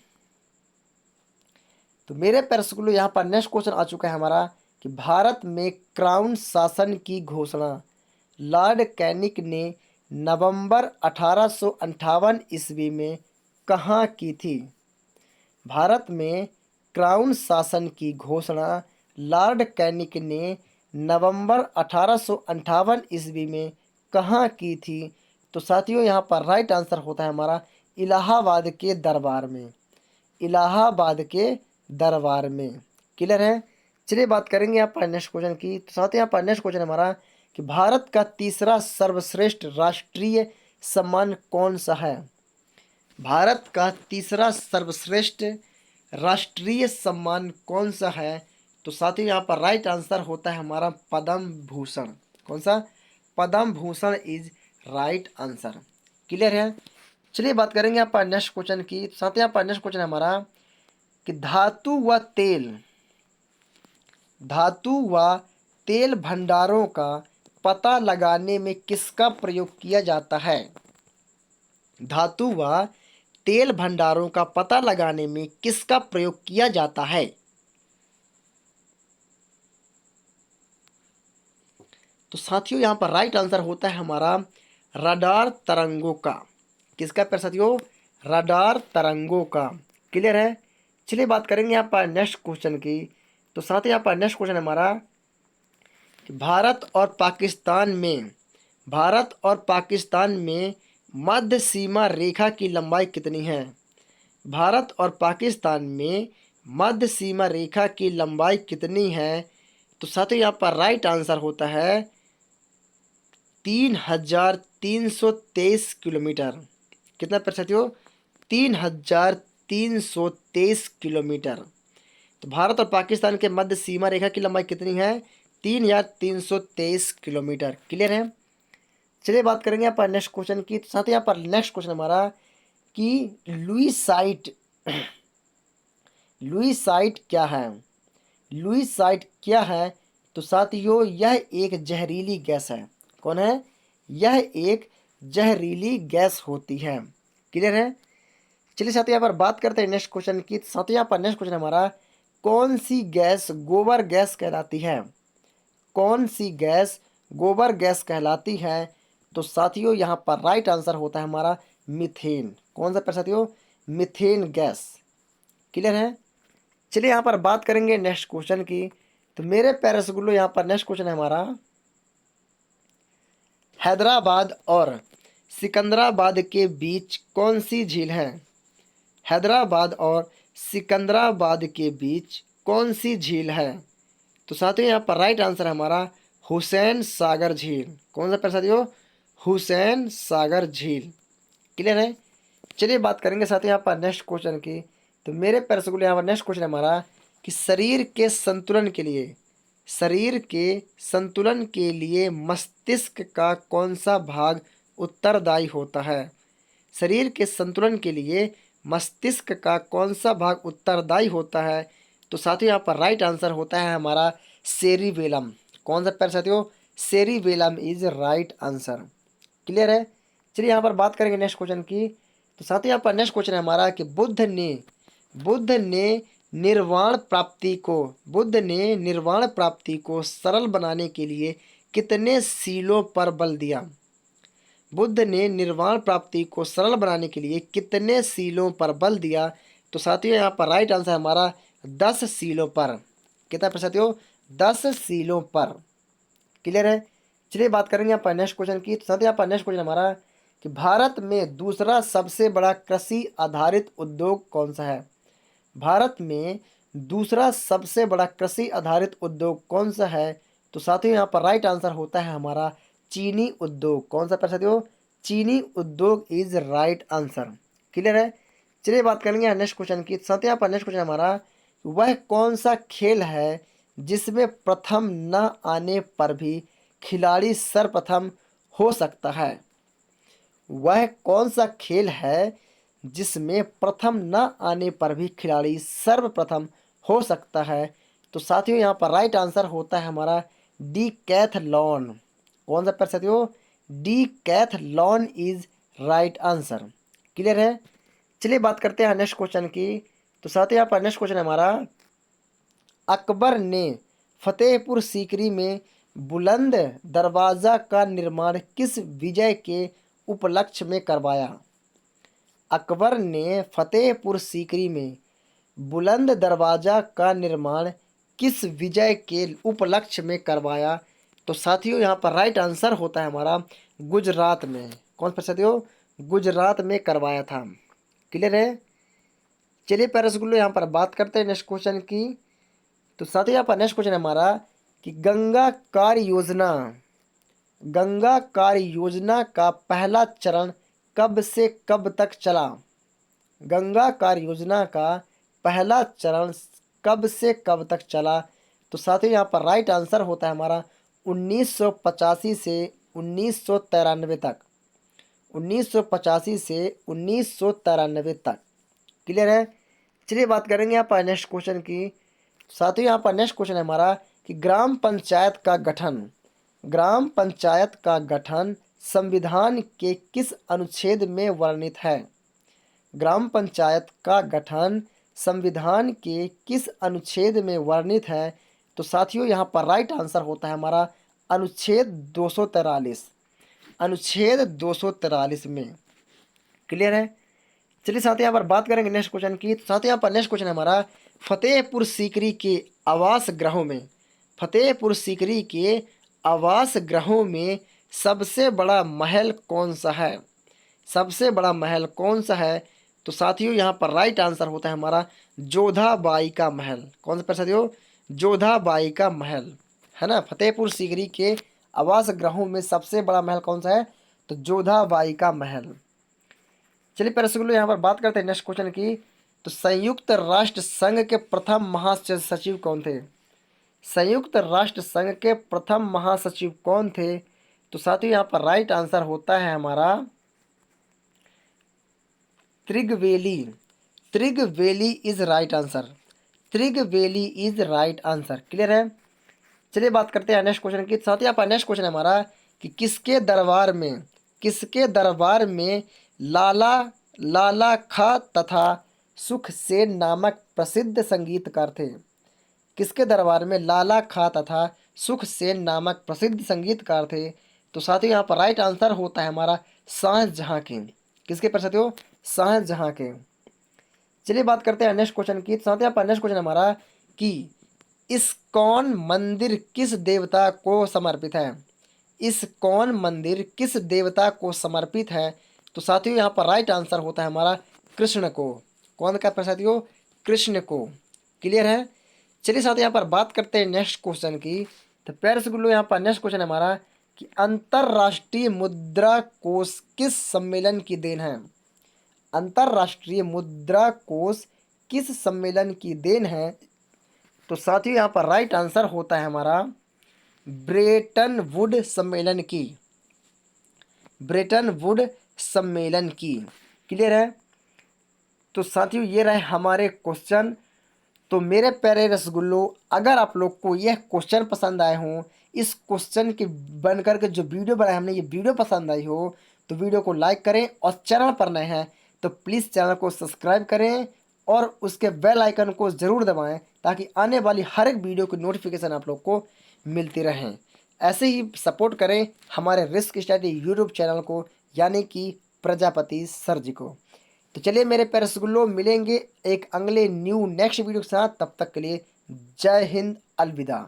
तो मेरे प्यारे स्कूलों यहाँ पर नेक्स्ट क्वेश्चन आ चुका है हमारा कि भारत में क्राउन शासन की घोषणा लॉर्ड कैनिंग ने नवंबर 1858 ईस्वी में कहाँ की थी। भारत में क्राउन शासन की घोषणा लॉर्ड कैनिंग ने नवंबर 1858 ईस्वी में कहाँ की थी। तो साथियों यहाँ पर राइट आंसर होता है हमारा इलाहाबाद के दरबार में। इलाहाबाद के दरबार में। क्लियर है। चलिए बात करेंगे यहाँ पर नेक्स्ट क्वेश्चन की। तो साथ ही यहाँ पर नेक्स्ट क्वेश्चन हमारा कि भारत का तीसरा सर्वश्रेष्ठ राष्ट्रीय सम्मान कौन सा है। भारत का तीसरा सर्वश्रेष्ठ राष्ट्रीय सम्मान कौन सा है। तो साथ ही यहाँ पर राइट आंसर होता है हमारा पद्म भूषण। कौन सा? Padma Bhushan is right answer. Clear है। चलिए बात करेंगे यहाँ पर नेक्स्ट क्वेश्चन की। साथ ही यहाँ पर नेक्स्ट क्वेश्चन हमारा कि धातु व तेल भंडारों का पता लगाने में किसका प्रयोग किया जाता है। धातु व तेल भंडारों का पता लगाने में किसका प्रयोग किया जाता है। तो साथियों यहाँ पर राइट आंसर होता है हमारा रडार तरंगों का। किसका प्यारे साथियों? रडार तरंगों का। क्लियर है। चलिए बात करेंगे यहाँ पर नेक्स्ट क्वेश्चन की। तो साथ ही यहाँ पर नेक्स्ट क्वेश्चन हमारा कि भारत और पाकिस्तान में मध्य सीमा रेखा की लंबाई कितनी है। भारत और पाकिस्तान में मध्य सीमा रेखा की लंबाई कितनी है। तो साथ ही यहाँ पर राइट आंसर होता है 3323 किलोमीटर। कितना प्रतिशत हो? 3323 किलोमीटर। तो भारत और पाकिस्तान के मध्य सीमा रेखा की लंबाई कितनी है? 3323 किलोमीटर। क्लियर है। चलिए बात करेंगे यहाँ पर नेक्स्ट क्वेश्चन की। साथ ही यहाँ पर नेक्स्ट क्वेश्चन हमारा कि लुईसाइट क्या है। लुईसाइट क्या है। तो साथियों यह एक जहरीली गैस है। कौन है? यह एक जहरीली गैस होती है। क्लियर है। चलिए साथियों यहाँ पर बात करते हैं नेक्स्ट क्वेश्चन की। साथियों यहाँ पर नेक्स्ट क्वेश्चन हमारा कौन सी गैस गोबर गैस कहलाती है। कौन सी गैस गोबर गैस कहलाती है। तो साथियों यहाँ पर राइट आंसर होता है हमारा मीथेन। कौन सा साथियों? Methane gas. क्लियर है। चलिए यहाँ पर बात करेंगे नेक्स्ट क्वेश्चन की। तो मेरे प्यारे रसगुल्लो यहाँ पर नेक्स्ट क्वेश्चन है हमारा हैदराबाद और सिकंदराबाद के बीच कौन सी झील है। हैदराबाद और सिकंदराबाद के बीच कौन सी झील है। तो साथियों यहाँ पर राइट आंसर है हमारा हुसैन सागर झील। कौन सा प्यारे साथियों? हुसैन सागर झील। क्लियर है। चलिए बात करेंगे साथियों यहाँ पर नेक्स्ट क्वेश्चन की। तो मेरे प्यारे रसगुल्लो यहाँ पर नेक्स्ट क्वेश्चन है हमारा कि शरीर के संतुलन के लिए मस्तिष्क का कौन सा भाग उत्तरदायी होता है। शरीर के संतुलन के लिए मस्तिष्क का कौन सा भाग उत्तरदायी होता है। तो साथियों यहाँ पर राइट आंसर होता है हमारा सेरिबेलम। कौन सा प्यारे साथियों? Cerebellum is right answer. Clear है। चलिए यहाँ पर बात करेंगे नेक्स्ट क्वेश्चन की। तो साथियों यहाँ पर नेक्स्ट क्वेश्चन है हमारा कि बुद्ध ने निर्वाण प्राप्ति को सरल बनाने के लिए कितने सीलों पर बल दिया। बुद्ध ने निर्वाण प्राप्ति को सरल बनाने के लिए कितने सीलों पर बल दिया। तो साथियों यहाँ पर राइट आंसर हमारा 10 सीलों पर। कितना प्रतिशत हो? 10 सीलों पर। क्लियर है। चलिए बात करेंगे यहाँ पर नेक्स्ट क्वेश्चन की। तो साथियों यहाँ पर नेक्स्ट क्वेश्चन हमारा कि भारत में दूसरा सबसे बड़ा कृषि आधारित उद्योग कौन सा है? भारत में दूसरा सबसे बड़ा कृषि आधारित उद्योग कौन सा है? तो साथियों यहाँ पर राइट आंसर होता है हमारा चीनी उद्योग। कौन सा पर साथियों? चीनी उद्योग इज राइट आंसर। क्लियर है? चलिए बात करेंगे नेक्स्ट क्वेश्चन की। साथियों यहाँ पर नेक्स्ट क्वेश्चन हमारा, वह कौन सा खेल है जिसमें प्रथम न आने पर भी खिलाड़ी सर्वप्रथम हो सकता है? वह कौन सा खेल है जिसमें प्रथम न आने पर भी खिलाड़ी सर्वप्रथम हो सकता है? तो साथियों यहाँ पर राइट आंसर होता है हमारा डीकैथलॉन। कौन सा पर साथियों? Decathlon is right answer. Clear है? चलिए बात करते हैं नेक्स्ट क्वेश्चन की। तो साथियों यहाँ पर नेक्स्ट क्वेश्चन हमारा, अकबर ने फतेहपुर सीकरी में बुलंद दरवाजा का निर्माण किस विजय के उपलक्ष्य में करवाया? अकबर ने फतेहपुर सीकरी में बुलंद दरवाजा का निर्माण किस विजय के उपलक्ष्य में करवाया? तो साथियों यहाँ पर राइट आंसर होता है हमारा गुजरात में। कौन सा साथियों? गुजरात में करवाया था। क्लियर है? चलिए पैरसगुल्लो यहाँ पर बात करते हैं नेक्स्ट क्वेश्चन की। तो साथियों यहाँ पर नेक्स्ट क्वेश्चन हमारा कि गंगा कार्य योजना का पहला चरण कब से कब तक चला? गंगा कार्य योजना का पहला चरण कब से कब तक चला? तो साथियों यहाँ पर राइट आंसर होता है हमारा 1985 से 1993 तक। 1985 से 1993 तक। क्लियर है? चलिए बात करेंगे यहाँ पर नेक्स्ट क्वेश्चन की। साथियों यहाँ पर नेक्स्ट क्वेश्चन है हमारा कि ग्राम पंचायत का गठन संविधान के किस अनुच्छेद में वर्णित है? ग्राम पंचायत का गठन संविधान के किस अनुच्छेद में वर्णित है? तो साथियों यहाँ पर राइट आंसर होता है हमारा अनुच्छेद 243। अनुच्छेद 243 में। क्लियर है? चलिए साथियों यहाँ पर बात करेंगे नेक्स्ट क्वेश्चन की। साथियों यहाँ पर नेक्स्ट क्वेश्चन है हमारा, फतेहपुर सीकरी के आवास गृहों में, फतेहपुर सीकरी के आवास गृहों में सबसे बड़ा महल कौन सा है? सबसे बड़ा महल कौन सा है? तो साथियों यहाँ पर राइट आंसर होता है हमारा जोधाबाई का महल। कौन सा पर साथियों? जोधाबाई का महल है ना। फतेहपुर सीकरी के आवास गृहों में सबसे बड़ा महल कौन सा है? तो जोधाबाई का महल। चलिए पैरसगुल्लो यहाँ पर बात करते हैं नेक्स्ट क्वेश्चन की। तो संयुक्त राष्ट्र संघ के प्रथम महासचिव कौन थे? संयुक्त राष्ट्र संघ के प्रथम महासचिव कौन थे? तो साथियों यहाँ पर राइट आंसर होता है हमारा त्रिगवेली। त्रिगवेली इज राइट आंसर। त्रिगवेली इज राइट आंसर। क्लियर है? चलिए बात करते हैं नेक्स्ट क्वेश्चन की। साथ ही यहाँ पर नेक्स्ट क्वेश्चन है हमारा कि किसके दरबार में लाला लाला खा तथा सुखसेन नामक प्रसिद्ध संगीतकार थे? किसके दरबार में लाला खा तथा सुखसेन नामक प्रसिद्ध संगीतकार थे? तो साथियों यहाँ पर राइट आंसर होता है हमारा शाहजहां के। किसके पर साथियों? शाहजहां के। चलिए बात करते हैं नेक्स्ट क्वेश्चन की। साथियों यहाँ पर नेक्स्ट क्वेश्चन हमारा कि इस्कॉन मंदिर किस देवता को समर्पित है? इस्कॉन मंदिर किस देवता को समर्पित है? तो साथियों यहाँ पर राइट आंसर होता है हमारा कृष्ण को। कौन का पर साथियों? कृष्ण को। क्लियर है? चलिए साथियों यहाँ पर बात करते हैं नेक्स्ट क्वेश्चन की। तो प्यारे से गुल्लो यहाँ पर नेक्स्ट क्वेश्चन हमारा कि अंतरराष्ट्रीय मुद्रा कोष किस सम्मेलन की देन है? अंतरराष्ट्रीय मुद्रा कोष किस सम्मेलन की देन है? तो साथियों यहाँ पर राइट आंसर होता है हमारा ब्रेटन वुड सम्मेलन की। ब्रेटन वुड सम्मेलन की। क्लियर है? तो साथियों ये रहे हमारे क्वेश्चन। तो मेरे प्यारे रसगुल्लो, अगर आप लोग को यह क्वेश्चन पसंद आए हों, इस क्वेश्चन के बनकर के जो वीडियो बनाए हमने, ये वीडियो पसंद आई हो, तो वीडियो को लाइक करें और चैनल पर नए हैं तो प्लीज़ चैनल को सब्सक्राइब करें और उसके बेल आइकन को ज़रूर दबाएं ताकि आने वाली हर एक वीडियो की नोटिफिकेशन आप लोग को मिलती रहें। ऐसे ही सपोर्ट करें हमारे रिस्क स्टडी यूट्यूब चैनल को, यानी कि प्रजापति सर जी को। तो चलिए मेरे प्यारे रसगुल्लो, मिलेंगे एक अगले न्यू नेक्स्ट वीडियो के साथ। तब तक के लिए जय हिंद, अलविदा।